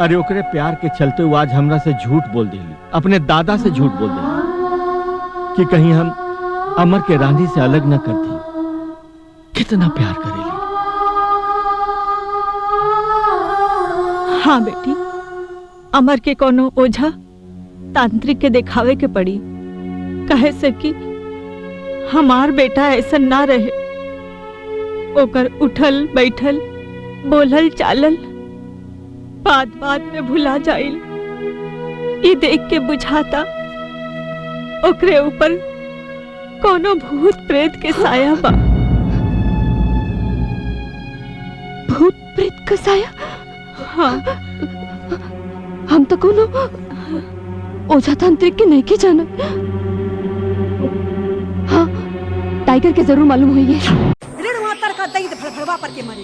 अरे ओकरे प्यार के चलते वो आज हमरा से झूठ बोल देली, अपने दादा से झूठ बोल देली कि कहीं हम अमर के रानी से अलग न करती। कितना प्यार करेली। हाँ बेटी, अमर के कोनो ओझा तांत्रिक के दिखावे के पड़ी। कहे से कि हमार बेटा ऐसा ना रहे। ओकर उठल बैठल बोलल चालल बात बात में भुला जाइल। ये देख के बुझाता ओकरे ऊपर कोनो भूत प्रेत के साया बा। भूत प्रेत का साया? हाँ, हम तो कोनो ओझा तांत्रिक के नहीं के जाना। हाँ टाइगर के जरूर मालूम हुई है। का दैत फड़फड़वा पर के मरे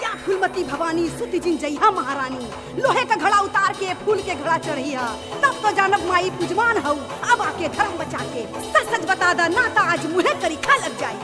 या फूलमती भवानी सुती जिन जइहा महारानी। लोहे का घड़ा उतार के फूल के घड़ा चढ़िया, तब तो जानब माई पुजमान हऊ। अब आके धर्म बचा के सच सच बता दा, ना ता आज मुहे करी खा लग जाई।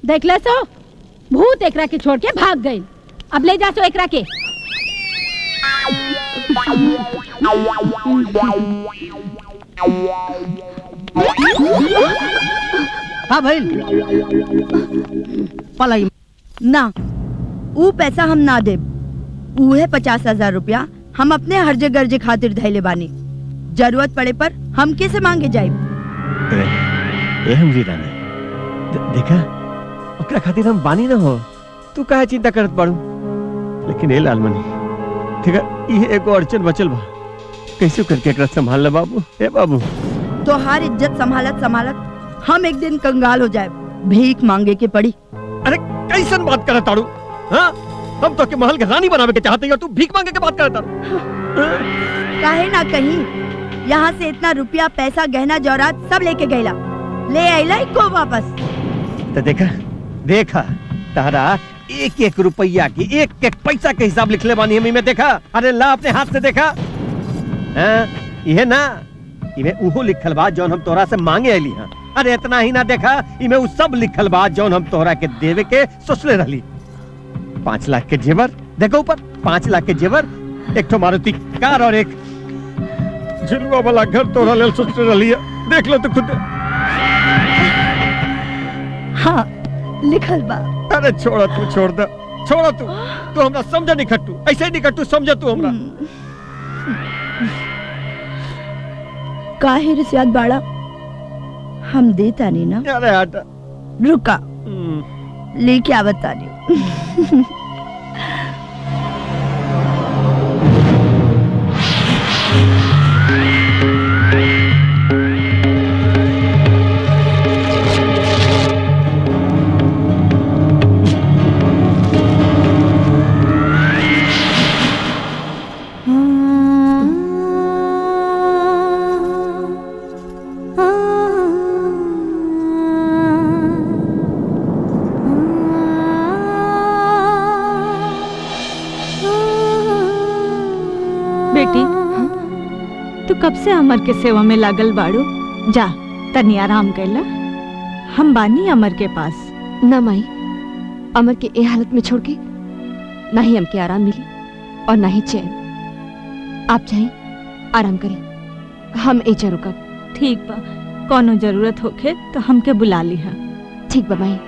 देखला सो भूत एकरा के छोड़ के भाग गई। अब ले जा सो एकरा के। हाँ भाई पलाई ना ऊ पैसा हम ना दे। उहे 50,000 रुपया हम अपने हर्जे गर्जे खातिर धैले बानी। जरूरत पड़े पर हम कैसे मांगे जाए। ए हमरी रानी देखा ओकरा खातिर हम बानी ना हो, तू काहे चिंता करत बाड़ू। लेकिन ए लालमणि देखा ये एगो अड़चन बचल बा, कैसे करके एकरा संभाल ले बाबू। ए बाबू तोहार इज्जत संभालत संभालत हम एक दिन कंगाल हो जाए, भीख मांगे के पड़ी। अरे कैसन बात करत ताड़ू? हाँ हम तो के महल के रानी बनावे के चाहते हैं, तू भीख मांगे के बात करत ताड़ू। काहे ना कहीं यहाँ से इतना रुपया पैसा गहना जौरात सब लेके गईला, ले आइला को वापस। तो देखा देखा तारा एक एक रुपया की एक एक पैसा के हिसाब लिख ले बानी हमी में देखा। अरे ला अपने हाथ से देखा। ये ना इमे उहो लिखल बा जौन हम तोरा से मांगे आइली हां। अरे इतना ही ना देखा इमे उ सब लिखल बा जौन हम तोरा के देवे के सोचले रहली। 5 लाख के जेवर देखो ऊपर, 5 लाख के जेवर, एक ठो मारुति कार और एक झुलवा वाला घर तोरा लेल सोचले रहली। देख लो तो खुद। हाँ लिखल बा। अरे छोड़ा तू, छोड़ दे, छोड़ा तू हमरा समझा नहीं खट्टू, ऐसे नहीं खट्टू समझा तू हमरा। काहे रिसियात बाड़ा, हम देता नहीं ना। अरे हटा रुका लेके आवत तानी। कब से अमर के सेवा में लागल बाड़ू, जा तनी आराम कैला। हम बानी अमर के पास। ना माई, अमर के ए हालत में छोड़ के ना ही हमके आराम मिली और ना ही चैन। आप चाहे आराम करें, हम एजा रुकब। ठीक बा, कोनो जरूरत होखे तो हमके बुला लिहा। ठीक बा माई।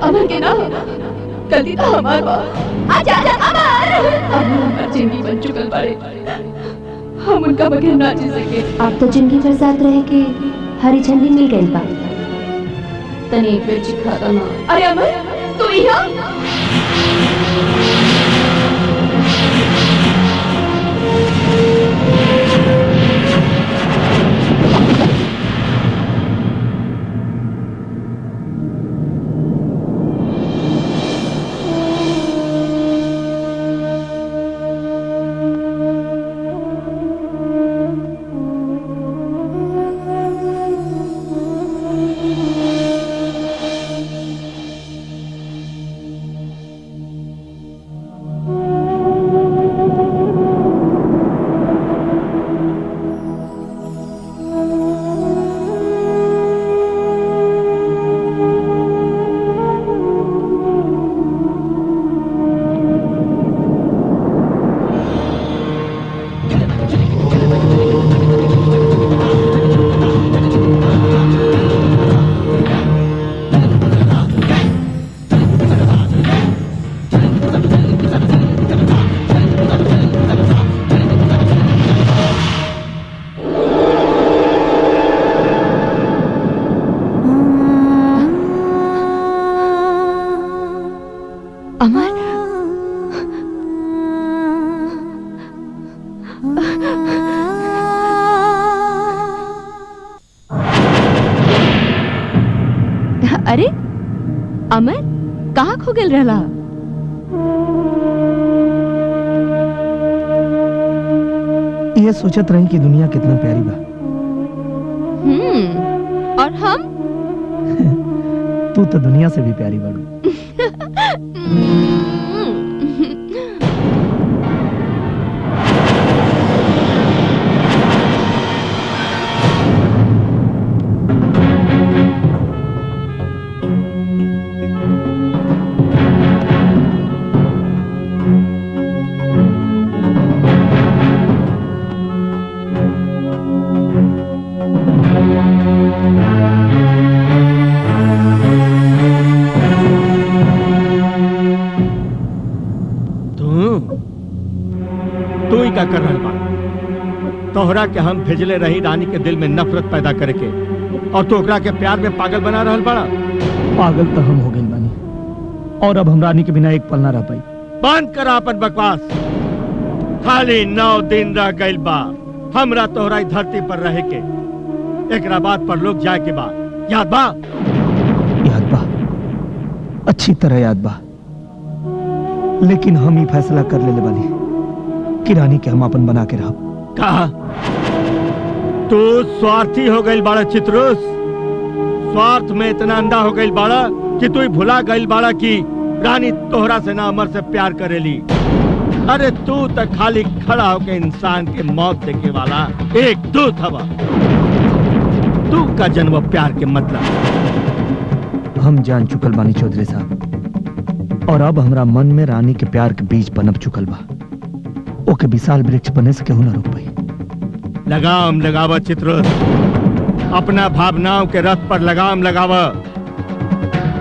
अमर के ना, गलती तो हमार बा। आजा आजा अमर, अब हमार जिंदगी बन चुकल बाड़े, हम उनका बगैर ना जी सके। आप तो जिंदगी भर साथ रहे के हरी झंडी मिल गई बा। तनी एक बेर चिखा दो ना। अरे अमर तू यहाँ? अमर अमर कहाँ खो गेल रहला? ये सोचत रही कि दुनिया कितना प्यारी बा। और हम? तू तो दुनिया से भी प्यारी बाड़ू। तू ही क्या कर रहा बा? तोहरा के हम भेजले रही रानी के दिल में नफरत पैदा करके, और तू ओकरा के प्यार में पागल बना रहल बड़ा। पागल तो हम हो गए बानी, और अब हम रानी के बिना एक पल ना रह पाई। बंद करा अपन बकवास। खाली 9 दिन रह गइल बा हमरा तोहरा ई धरती पर रहे के। एकरा बाद पर लोग जाए के बा, याद बा? याद बा, अच्छी तरह याद बा। लेकिन हम ही फैसला कर ले बानी कि रानी के हम अपन बना के रह। कहा तू स्वार्थी हो गइल बाड़ा चित्रुस। स्वार्थ में इतना अंधा हो गइल बाड़ा कि तू ही भुला गइल बाड़ा कि रानी तोहरा से ना अमर से प्यार करेली। अरे तू तो खाली खड़ा होके इंसान के मौत देखे वाला एक दूत हवा। तू का जन्म प्यार के मतलब हम जान चुकल बानी चौधरी साहब, और अब हमरा मन में रानी के प्यार के बीज पनप चुकल बा। ओके विशाल वृक्ष बने से केहू ना रोक पाई। लगाम लगावा चित्रुस, अपना भावनाओं के रथ पर लगाम लगावा,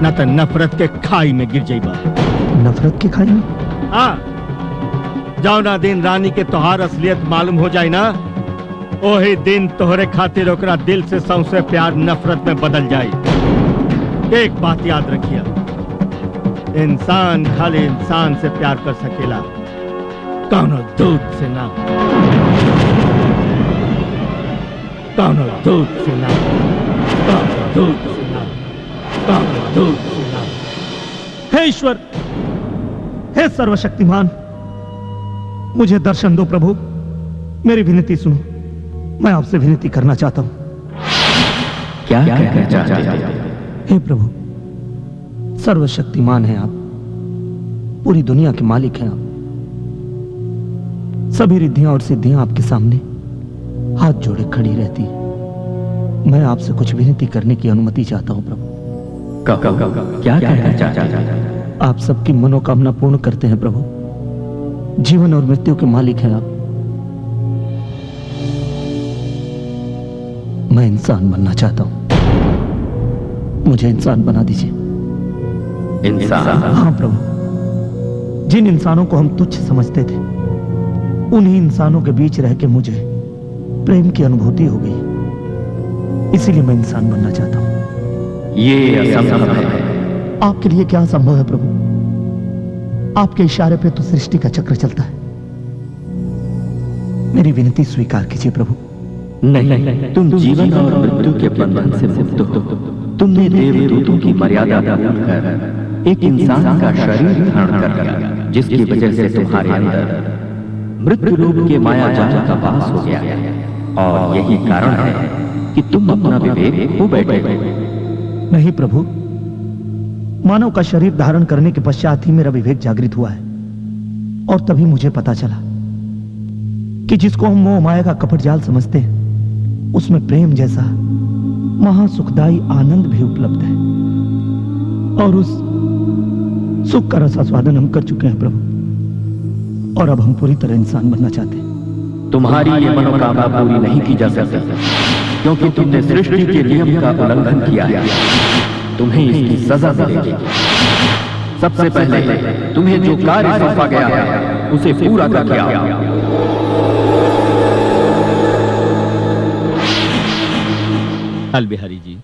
न तो नफरत के खाई में गिर जाइबा। नफरत के खाई में? हाँ, जौना दिन रानी के तोहार असलियत मालूम हो जाए ना, वही दिन तोहरे खातिर ओकरा दिल से सौंसे प्यार नफरत में बदल जाए। एक बात याद रखिए, इंसान खाली इंसान से प्यार कर सकेला, कौनो दूध से ना, कौनो दूध से ना, कौनो दूध से ना, कौनो दूध से ना। हे ईश्वर, हे सर्वशक्तिमान, मुझे दर्शन दो प्रभु। मेरी विनती सुनो, मैं आपसे विनती करना चाहता हूं। क्या कहना चाहते हैं? हे प्रभु, सर्वशक्तिमान हैं आप, पूरी दुनिया के मालिक हैं आप। सभी रिद्धियां और सिद्धियां आपके सामने हाथ जोड़े खड़ी रहती है। मैं आपसे कुछ विनती करने की अनुमति चाहता हूं प्रभु। क्या कहना चाहते हैं? आप सबकी मनोकामना पूर्ण करते हैं प्रभु। जीवन और मृत्यु के मालिक हैं आप। मैं इंसान बनना चाहता हूं, मुझे इंसान बना दीजिए। इंसान? हाँ प्रभु, जिन इंसानों को हम तुच्छ समझते थे, उन्हीं इंसानों के बीच रह के मुझे प्रेम की अनुभूति हो गई। इसीलिए मैं इंसान बनना चाहता हूं। ये असंभव है। आपके लिए क्या संभव है प्रभु? आपके इशारे पे तो सृष्टि का चक्र चलता है। मेरी विनती स्वीकार कीजिए प्रभु। नहीं, तुम जीवन और मृत्यु के बंधन से मुक्त हो। तुमने देवदूतों की मर्यादा भूलकर एक इंसान का शरीर धारण कर लिया, जिसकी वजह से तुम्हारे अंदर मृत्यु लोक के माया जाल का वास हो गया, और यही कारण है कि तुम अपना विवेक खो बैठे हो। नहीं प्रभु, मानव का शरीर धारण करने के पश्चात ही मेरा विवेक जागृत हुआ है, और तभी मुझे पता चला कि जिसको हम मोह माया का कपट जाल समझते हैं, उसमें प्रेम जैसा महासुखदायी आनंद भी उपलब्ध है, और उस सुख का रसास्वादन हम कर चुके हैं प्रभु, और अब हम पूरी तरह इंसान बनना चाहते हैं। तुम्हारी ये मनोकामना पूरी नहीं की जा सकती, क्योंकि तुमने सृष्टि के नियम का उल्लंघन किया है। तुम्हें इसकी सजा मिलेगी। सबसे पहले तुम्हें जो कार्य सौंपा गया है, उसे पूरा करके आओ। लाल बिहारी जी,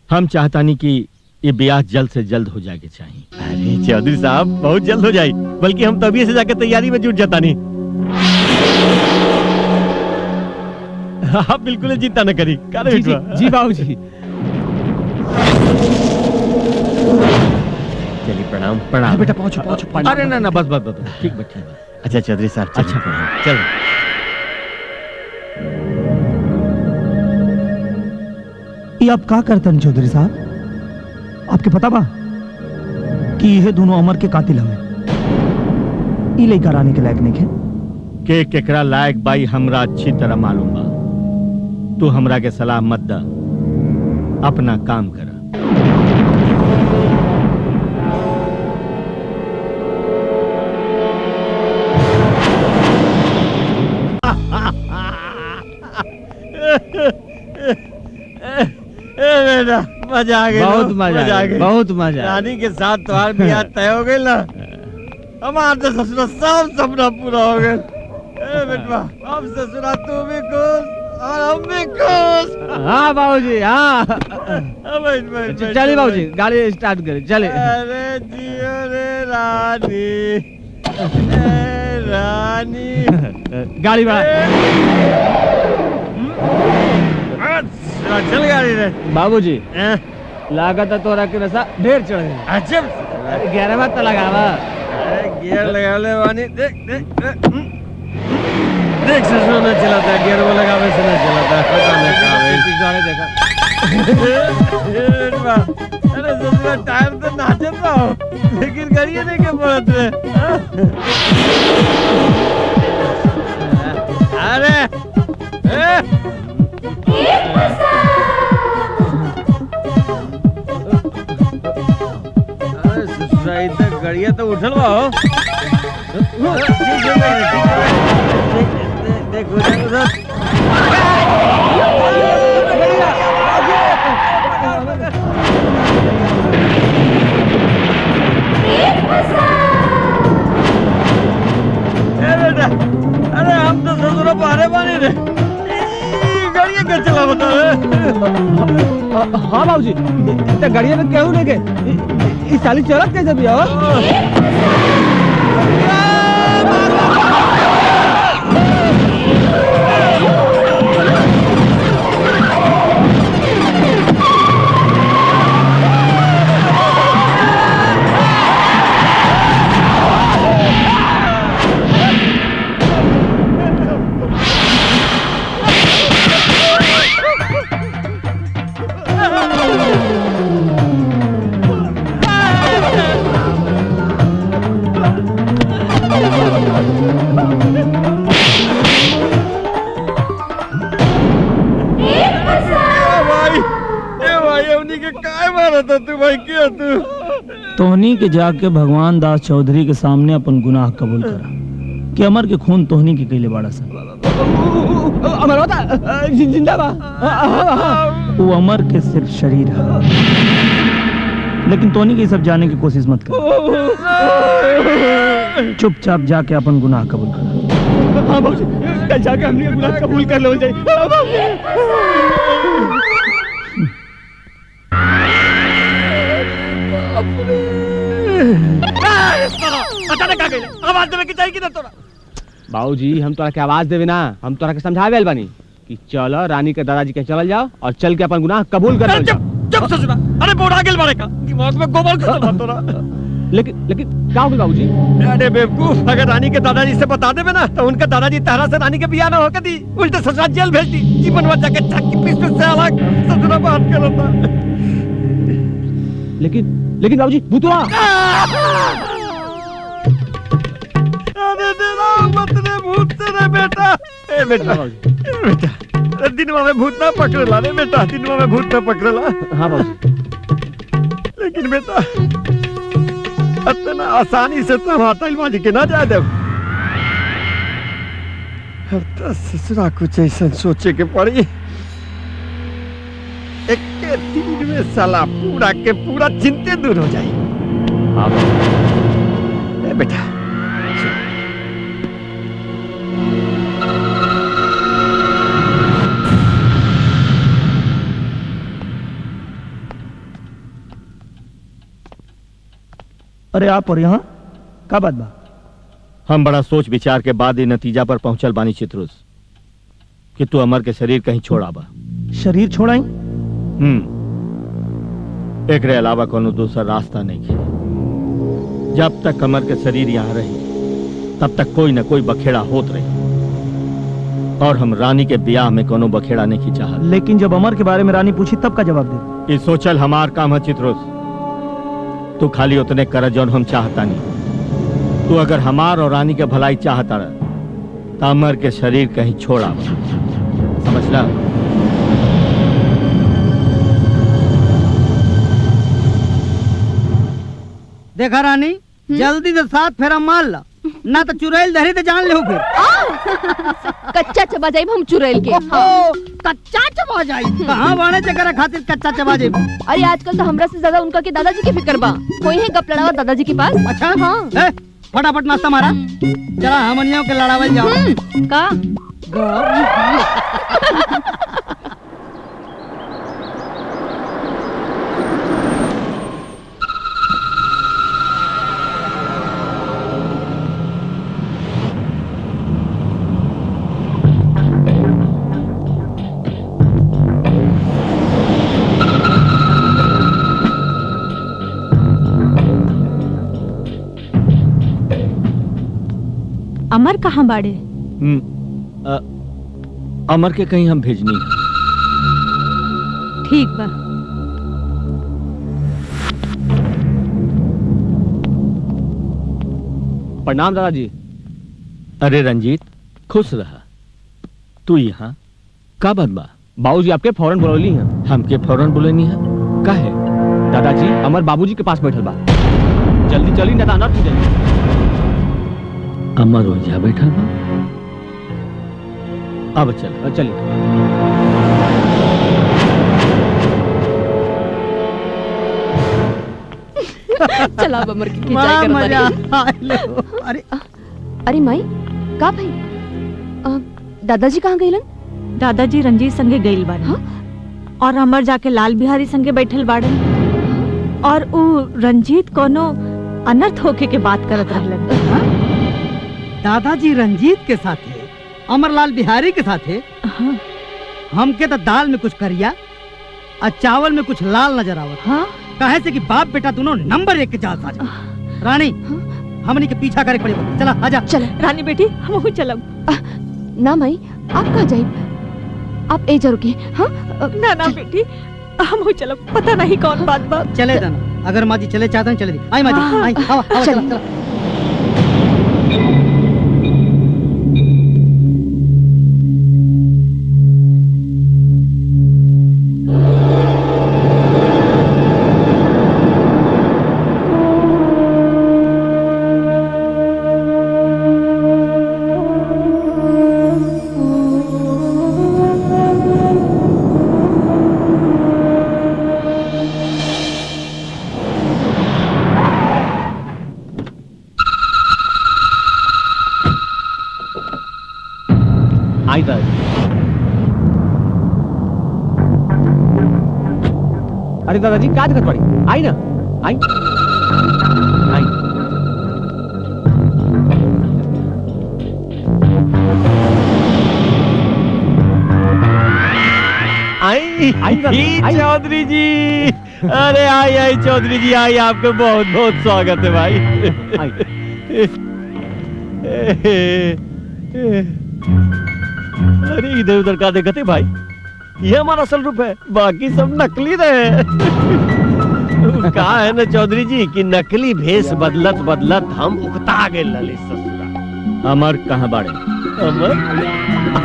हम चाहता नहीं कि ये ब्याह जल्द से जल्द हो जाए चाहिए। अरे चौधरी साहब, बहुत जल्द हो जाए, बल्कि हम तभी से जाकर तैयारी में जुट जाता नहीं। आप बिल्कुल चिंता न करी। जी बाबूजी। चलिए प्रणाम। प्रणाम बेटा पहुंचो पहुंचो पहुंचो। अरे ना ना बस बस बस ठीक बा ठीक बा। अच्छा चौधरी साहब चलिए। अच्छा प्रणाम चल ये आप का करतन चौधरी साहब? आपके पता बा कि ये दोनों अमर के कातिल हमें ई लइका रानी के लायक नहीं है। के केकरा लायक बाई हमरा अच्छी तरह मालूम बा। तू हमरा के सलाह मत दा, अपना काम करा। बेटा मजा आ गया। बहुत मजा आ गया, बहुत मजा आ रानी के साथ तुम्हार ब्याह तय हो गई ना। हमार तो ससुरा सब सपना पूरा हो गया। बेटवा हम ससुरा तू भी खुश और हम भी खुश। हाँ बाबूजी हाँ। चलिए चलिए बाबूजी गाड़ी स्टार्ट करें चले। अरे जियो रे रानी, ए रानी गाड़ी बढ़ा। चल गाड़ी रे बाबूजी लागत है तोरा के नशा ढेर चढ़ गया। अजब 11वां तो लगावा। गियर लगा ले वानी। देख देख देख ससुर न चलाता है, गियर वो लगावे से न चलाता है। पता नहीं कहाँ है। पिछवाड़े देखा। अरे ससुर टायर तो नाचत रहो लेकिन गाड़ी नहीं के पड़त रे। अरे ससुराई तक गड़िया तो उठल बा हो। देख उधर बेटा। अरे हम तो ससुरा पारे बानी रे, गाड़िया क्या चला बता रहे। हाँ बाबूजी तो गाड़िया में क्यों नहीं गए? इस साली चलत कैसे भी हो? तोहनी के जाके भगवान दास चौधरी के सामने अपन गुनाह कबूल करा कि अमर के खून तोहनी के कैले बाड़ा सन। अमर होता जिंदा बा। वो अमर के सिर्फ शरीर है, लेकिन तोहनी के सब जाने की कोशिश मत कर। चुपचाप जाके अपन गुनाह कबूल करा। हाँ बाबूजी कल जाके हमने गुनाह कबूल कर लो जाए। आवाज देवे की चाहिए कि तोरा? बाबूजी हम तोरा के आवाज देवे ना, हम तोरा के समझावे बानी कि चलो रानी के दादाजी के चल जाओ और चल के अपन गुनाह कबूल कर लो। जब ससुरा अरे बोड़ा गेल मारे का दिमाग में गोबर का चला तोरा। लेकिन क्या होगी बाबूजी? अरे बेवकूफ, अगर रानी के दादाजी से बता देवे ना तो उनका दादाजी तारा से रानी के बियाह ना होकर दी, उल्टे ससुरा जेल भेज दी। जीवन भर जाके चक्की पीस से अलग ससुरा बात करता। लेकिन बाबूजी भूतवा। अरे तेरा मत रे भूत रे बेटा। ए बेटा दिनवा में भूत ना पकड़ला रे बेटा, दिनवा में भूत ना पकड़ला। हाँ बाबूजी। लेकिन बेटा इतना आसानी से तो हाथल माजी के ना जाए देव। अब तो ससुरा कुछ ऐसा सोचे के पड़ी, एक दिन में साला पूरा के पूरा चिंते दूर हो जाए। हाँ ए बेटा अरे आप और यहाँ का बात बा? हम बड़ा सोच विचार के बाद ये नतीजा पर पहुंचल बानी चित्रुस कि तू अमर के शरीर कहीं छोड़ा बा। शरीर छोड़ाई? एकरे अलावा कोनो दूसरा रास्ता नहीं है। जब तक अमर के शरीर यहाँ रही तब तक कोई न कोई बखेड़ा होत रही, और हम रानी के ब्याह में कोनो बखेड़ा नहीं चाहत। लेकिन जब अमर के बारे में रानी पूछी तब का जवाब दे? ये सोचल हमार काम है चित्रोस। तू खाली उतने कर जौन हम चाहता नहीं। तू अगर हमार और रानी के भलाई चाहता रह तो अमर के शरीर कहीं छोड़ा, समझला? देखा रानी, जल्दी से 7 फेरा मार ला, ना तो चुड़ैल धरी तो जान ले फिर। कच्चा चबा जाइब हम चुड़ैल के। कच्चा चबा जाइब? कहाँ बाणे चकरा खातिर कच्चा चबा जाइब? अरे आजकल तो हमरा से ज्यादा उनका के दादाजी के फिक्र बा। कोई है गप लड़ावा दादाजी के पास? अच्छा हाँ। फटाफट नाश्ता मारा, जरा हमनियों के लड़ावल जाओ। का? अमर कहाँ बाड़े? अमर के कहीं हम भेजनी है। ठीक बा। प्रणाम दादाजी। अरे रंजीत, खुश रहा। तू यहाँ का बात बा? बाबूजी आपके फौरन बुलौली हैं। हमके फौरन बुलेनी है? का है? दादाजी अमर बाबूजी के पास बैठल बा, जल्दी चली ना तो अनर्थ हो जाई। अमर ओझा बैठा बा? अब चल चलिए। चला अब अमर की खिंचाई बड़ा कर मजा तारी। अरे अरे माई का भाई दादाजी कहाँ गइलन? दादाजी रंजीत संगे गइल बाड़े। हाँ? और अमर जाके लाल बिहारी संगे बैठल बाड़े। और उ रंजीत कोनो अनर्थ होके के बात करत रहलन। दादाजी रंजीत के साथे, अमरलाल बिहारी के साथे। हमके तो दाल में कुछ करिया और चावल में कुछ लाल नजर आवत। हाँ? काहे से कि बाप बेटा दोनों नंबर 1 के जालसाज। रानी, हमनी के पीछा करे पड़ेगा। चला आजा। चल रानी बेटी, हम चलब। ना माई, आप कहाँ जाइब? आप ए जरूर के। हाँ? ना ना बेटी, हम चलब। पता नहीं कौन बात बा। चले जाना, अगर माँ जी चले चाहते हैं चले दी। आई माँ जी, आई, आओ, आओ, चला, चला। आई दादाजी। अरे दादाजी क्या दिक्कत पड़ी? आई ना, आई आई। आई चौधरी जी। अरे आई चौधरी जी, आई। आपका बहुत बहुत स्वागत है भाई। अरे इधर उधर का देखते भाई, ये हमारा असल रूप है, बाकी सब नकली रहे। कहा है ना चौधरी जी कि नकली भेष बदलत बदलत हम उकता गए ललित ससुरा। अमर कहाँ बाड़े?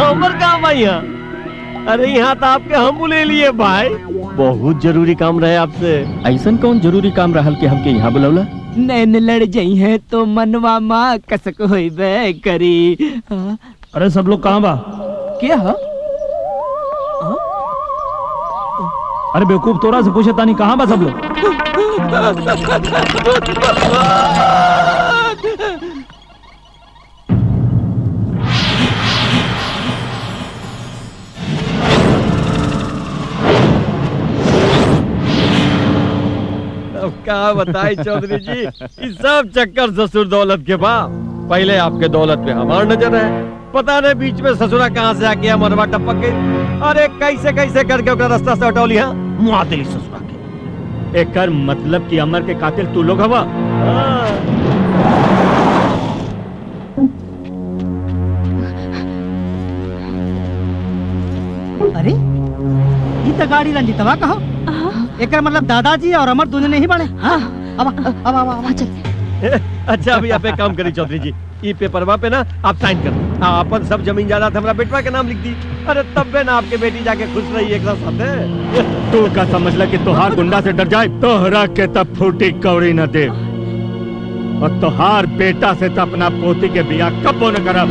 अमर कहाँ भाई? यहाँ? अरे यहाँ तो आपके हम बुले लिए भाई, बहुत जरूरी काम रहे आपसे। ऐसा कौन जरूरी काम रहल कि हमके यहाँ बुलौला? नैन लड़ जाई है तो मनवा माँ कसक होइबे करी। अरे सब लोग कहाँ बा? क्या? अरे बेवकूफ, तोरा से पूछे तानी कहाँ बा सब लोग? अब क्या बताए चौधरी जी, इस सब चक्कर ससुर दौलत के बाद पहले आपके दौलत पे हमार नजर है। पता नहीं बीच में ससुरा कहाँ से आके मरवा टपक गई। अरे कैसे कैसे करके रास्ता से हटौली है मुआदली ससुरा के। एकर मतलब कि अमर के कातिल तू लोग हवा। अरे ये तो गाड़ी रंजीतवा कहो। एक मतलब दादाजी और अमर दोनों नहीं बने। अब चल। अच्छा अभी आप एक काम करी चौधरी जी, ई पेपरवा पे ना आप साइन कर दो। अपन सब जमीन जायदाद हमरा बेटवा के नाम लिख दी। अरे तब बे ना आपके बेटी जाके खुश रही एक साथ। तू का समझला कि तोहार गुंडा से डर जाए? तोहरा के तब फूटी कौड़ी न दे, और तोहार बेटा से तो अपना पोती के बियाह कबो न करब।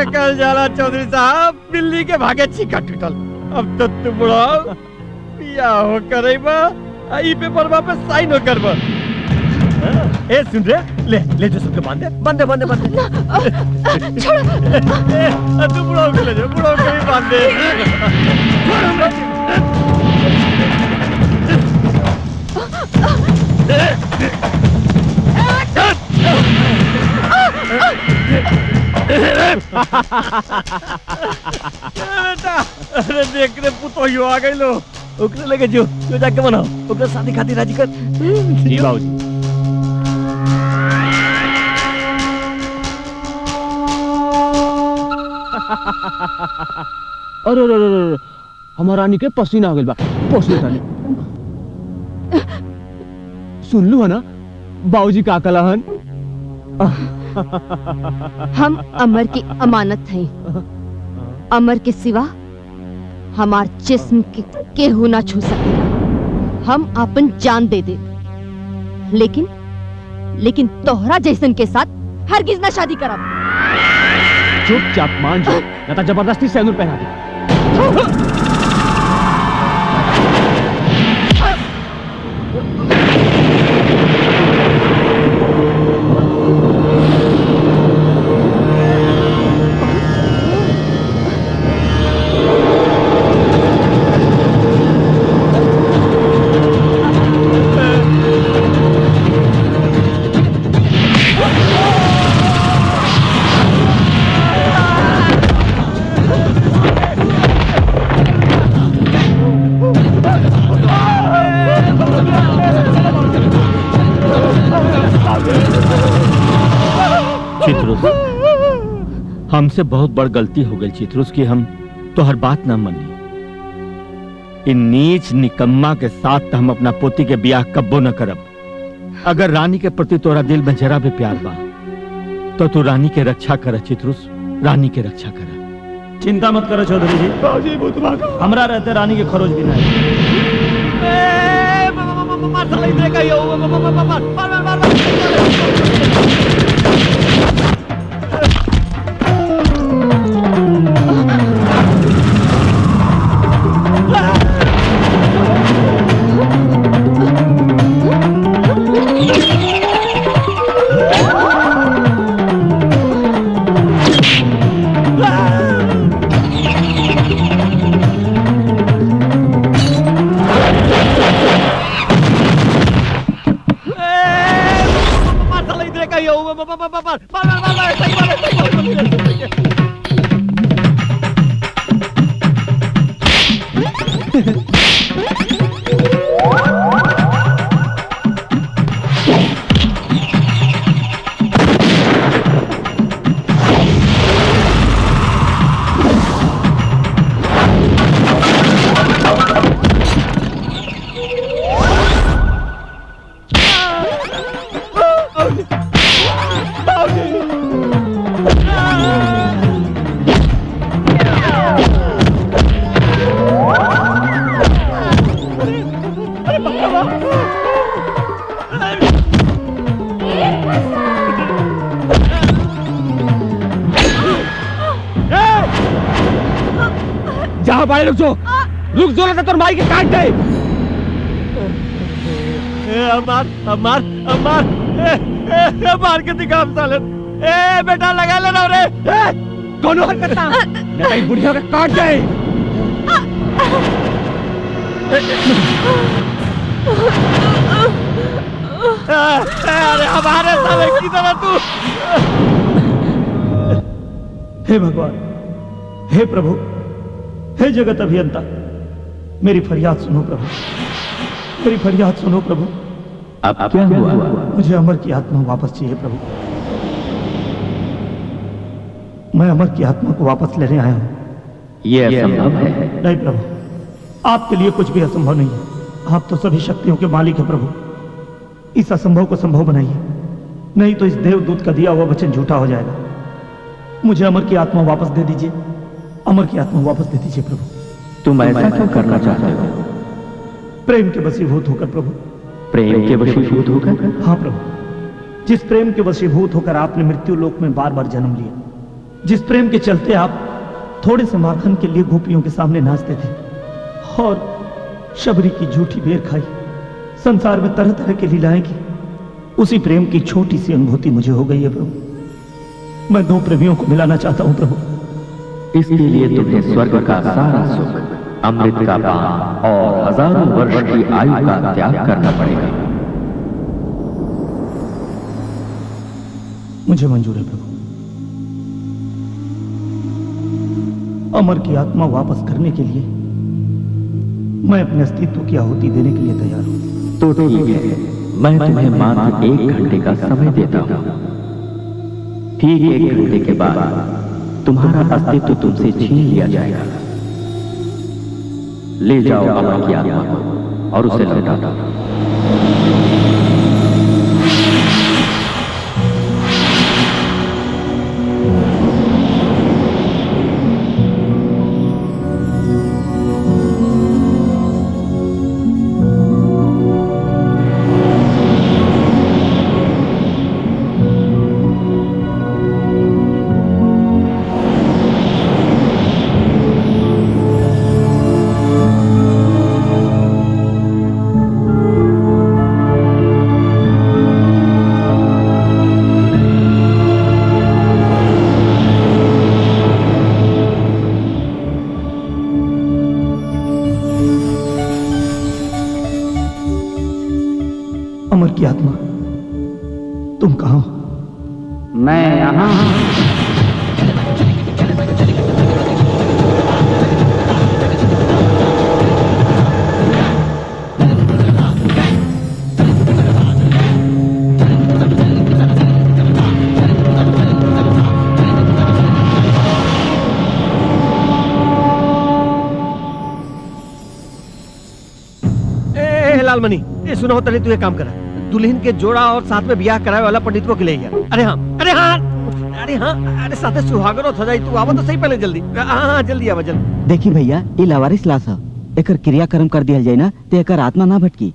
कल जाला चौधरी साहब, बिल्ली के भागे चीका टूटल। अब तो तू बुढ़ा पिया हो करैबा, ई पेपरवा पे साइन हो करबा। ए सुन रे, ले जो सबके बांध दे। छोड़ो। तू बुढ़ा के ले जा, बुढ़ा के भी बांध दे। बेटा, अरे देख रे पुतोहियो आ गई लो। ओकरे लेके जो जाके बनाओ, ओकरे शादी खातिर राजी कर। जी बाबूजी। अरे हमारा रानी के पसीना आ गइल बा। पसीना सुन लू है ना बाबूजी का कलहन। हम अमर की अमानत हैं। अमर के सिवा हमार जिस्म के केहू ना छू सकेला। हम अपन जान दे दे, लेकिन तोहरा जैसन के साथ हरगिज ना शादी करब। चुपचाप मान जाओ, ना तो जबरदस्ती से सिंदूर पहना दे। हमसे बहुत बड़ गलती हो गई चित्रुस की हम तो हर बात ना मनी। इन नीच निकम्मा के साथ तो हम अपना पोती के ब्याह कब्बो न करब। अगर रानी के प्रति तोरा दिल में जरा भी प्यार बा तो तू रानी के रक्षा कर चित्रुस, रानी के रक्षा कर। चिंता मत करो चौधरी जी, हमरा रहते रानी के खरोच भी नहीं। जहाँ बाड़े रुक जो ना तो माई के काट दे। मार के दिखा सालन। ए बेटा लगा लेना रे। दोनों हरकत ना नहीं बुढ़िया के काट दे। अरे हमारे साले की तरह तू। हे भगवान, हे प्रभु, हे जगत अभियंता, मेरी फरियाद सुनो प्रभु, मेरी फरियाद सुनो प्रभु। अब क्या हुआ? मुझे अमर की आत्मा वापस चाहिए प्रभु। मैं अमर की आत्मा को वापस लेने आया हूं। यह असंभव है। नहीं प्रभु, आपके लिए कुछ भी असंभव नहीं है। आप तो सभी शक्तियों के मालिक हैं प्रभु। इस असंभव को संभव बनाइए, नहीं तो इस देवदूत का दिया हुआ वचन झूठा हो जाएगा। मुझे अमर की आत्मा वापस दे दीजिए, अमर की आत्मा वापस दे दीजिए प्रभु। तुम ऐसा क्यों करना चाहते हो? प्रेम के वशीभूत होकर प्रभु। प्रेम के वशीभूत होकर? हाँ प्रभु, जिस प्रेम के वशीभूत होकर आपने मृत्यु लोक में बार बार जन्म लिया, जिस प्रेम के चलते आप थोड़े से माखन के लिए गोपियों के सामने नाचते थे और शबरी की झूठी बेर खाई, संसार में तरह तरह की लीलाएं की, उसी प्रेम की छोटी सी अनुभूति मुझे हो गई है प्रभु। मैं दो प्रेमियों को मिलाना चाहता हूं प्रभु। इसके लिए तुम्हें स्वर्ग का सारा सुख, अमृत का पान और हजारों वर्ष की आयु का त्याग करना पड़ेगा। मुझे मंजूर है प्रभु। अमर की आत्मा वापस करने के लिए मैं अपने अस्तित्व की आहुति देने के लिए तैयार हूं। तो ठीक है, मैं तुम्हें मात्र 1 घंटे का समय देता हूं। ठीक 1 घंटे के बाद तुम्हारा अस्तित्व तुमसे छीन लिया जाएगा। ले जाओ अमर की आत्मा को और उसे लौटा दो। अमर की आत्मा, तुम कहां हो? मैं यहां हूं। लालमणि, ये सुनो तनी तू एक काम करा, दुल्हन के जोड़ा और साथ में ब्याह कराए वाला पंडित को ले गया। अरे हाँ, अरे हाँ, अरे हाँ, अरे साथे सुहागनो हो जाई। तू आवा तो सही पहले जल्दी। हाँ जल्दी आवा जल्दी। देखी भैया, ये लावारिस लाश है, एकर क्रियाक्रम कर दिया जाए ना तो एकर आत्मा ना भटकी।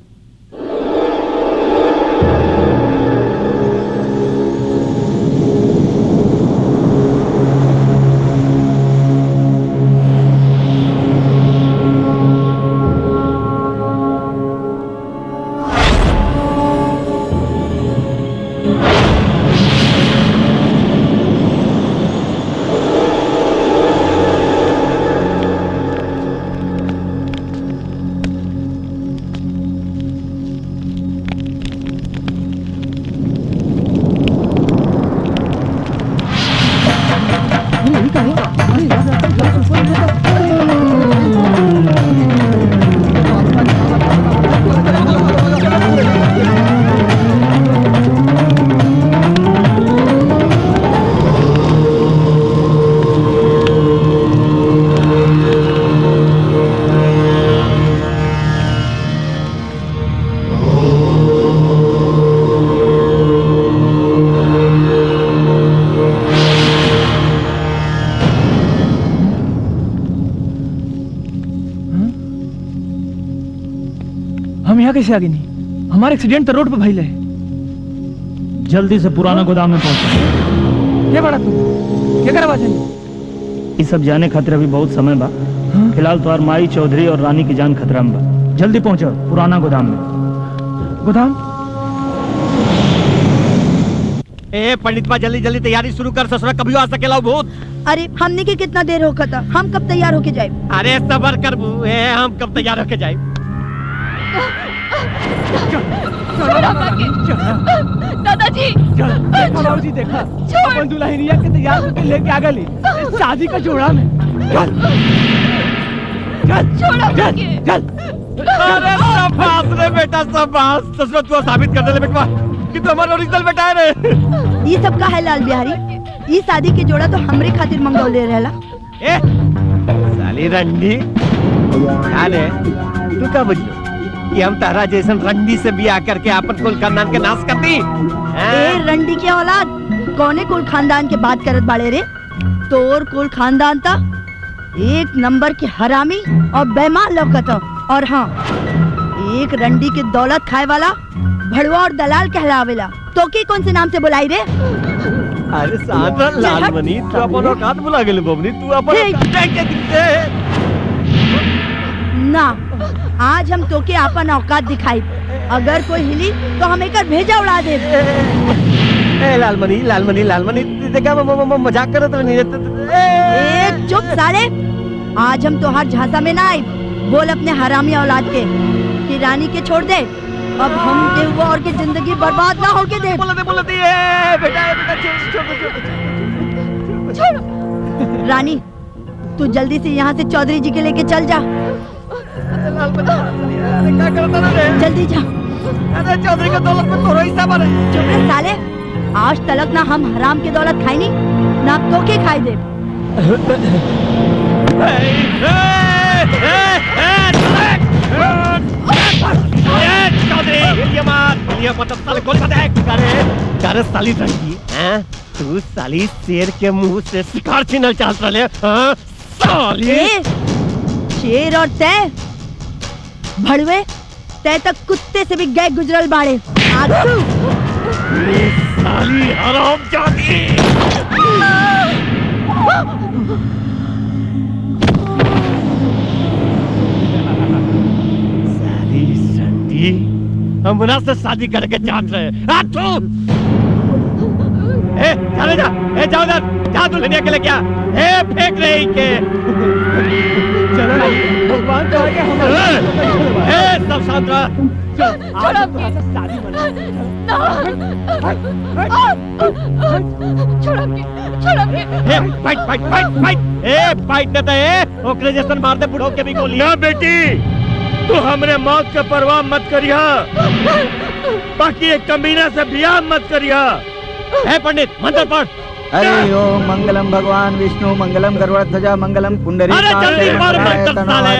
हम यहाँ कैसे आगे नहीं? हमारा एक्सीडेंट तो रोड पे भइल है। जल्दी से पुराना गोदाम में पहुंचो। क्या बड़ा तू? क्या करवा चाहिए? ये सब जाने खातिर अभी बहुत समय बा। फिलहाल तुम्हार माई, चौधरी और रानी की जान खतरा में बा। जल्दी पहुंचो पुराना गोदाम में। गोदाम? ए पंडित बा, जल्दी जल्दी तैयारी शुरू कर, ससुरा कभी आ सकेला भूत। अरे हमने के कितना देर होगा था, हम कब तैयार होके जाए? अरे सबर कर बू, हम कब तैयार होके जाए? दादाजी देखा बाबूजी देखा अपन दुल्हनिया के तैयार करके लेके आ गली शादी का जोड़ा में चल चल अरे शाबाश रे बेटा शाबाश ससुर तू साबित कर दे बेटवा कि तू हमारा ओरिजिनल बेटा है रे। ये सब का है लाल बिहारी? ये शादी के जोड़ा तो हमरे खातिर मंगौले रहला। ए साली रंडी अरे तू का बुझलो कि हम तारा जैसन रंडी से बियाह करके अपन कुल खानदान के नाश कर दी? ए रंडी के औलाद कौने कुल खानदान के बात करत बाड़े रे? तोर कुल खानदान था एक नंबर के हरामी और बेईमान लौकत। और हाँ, एक रंडी के दौलत खाए वाला भड़वा और दलाल कहलावेला। तो के कौन से नाम से बुलाई रे? अरे साधरा लालमणि तू अपन औकात भुला गेले बबनी तू अपन ना आज हम तोके अपन औकात दिखाई। अगर कोई हिली तो हम एक भेजा उड़ा दे। ए लालमणि लालमणि लालमणि देखा मजाक करत नहीं। ए चुप साले, आज हम तोहार झांसा में ना आए। बोल अपने हरामी औलाद के कि रानी के छोड़ दे। अब हम के वो और की जिंदगी बर्बाद ना होके दे। बोल दे बेटा छोड़। रानी तू जल्दी से यहाँ से चौधरी जी के लेके चल जा। क्या करता रे? जल्दी जा। अरे चौधरी का दौलत में तोरो हिस्सा बने। चुप रह साले, आज तलक ना हम हराम की दौलत खाई नहीं ना तो के खाई दे। चौधरी साली रंगी तू साली शेर के मुंह से शिकार छीनल चाहत रहे। साली शेर और तय भड़वे तय तक कुत्ते से भी गए गुजरल बाड़े। साली हरामजादी। साली संडी हमरा से शादी करके चाहत रहे। ए चले जा, ए जाओ जा दुल्हनिया के लेके आ। ए फेंक रही के चलो भगवान का आगे हम। ए सब शांत रह। ओकरे जैसन मार दे बुढ़ो के भी गोली। ना बेटी तू हमरे मौत के परवाह मत करिया, बाकी एक कमीना से बियाह मत करिया। है पंडित मंत्र पढ़। हरि ओम मंगलम भगवान विष्णु मंगलम गरुड़ध्वजा मंगलम पुंडरी। अरे जल्दी मार मंत्र साले।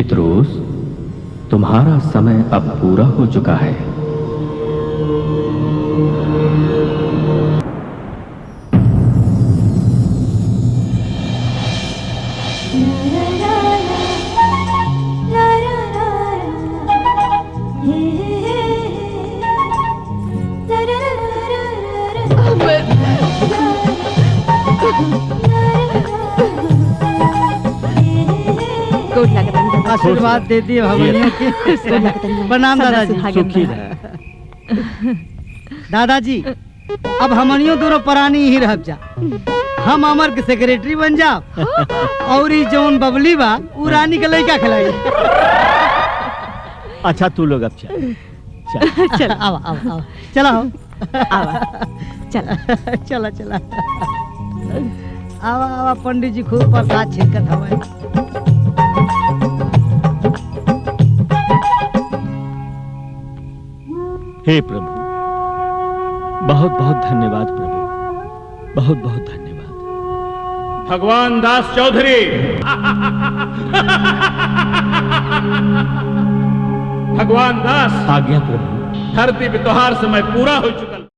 चित्रोस, तुम्हारा समय अब पूरा हो चुका है। आशीर्वाद दे दिए भगवान के। प्रणाम दादाजी। सुखी रहे। दादाजी अब हमनियों दोनों प्राणी ही रह जा। हम अमर के सेक्रेटरी बन जाओ और ई जौन बबली बा उ रानी के लइका खिलाई। अच्छा तू लोग अब चल चल आओ आओ आओ चलो चल चला चला आवा आवा पंडित जी खूब प्रसाद छिड़कत हवे। हे प्रभु, बहुत बहुत धन्यवाद प्रभु, बहुत बहुत धन्यवाद। भगवान दास चौधरी भगवान दास आज्ञा प्रभु। धरती पे तोहार समय पूरा हो चुका।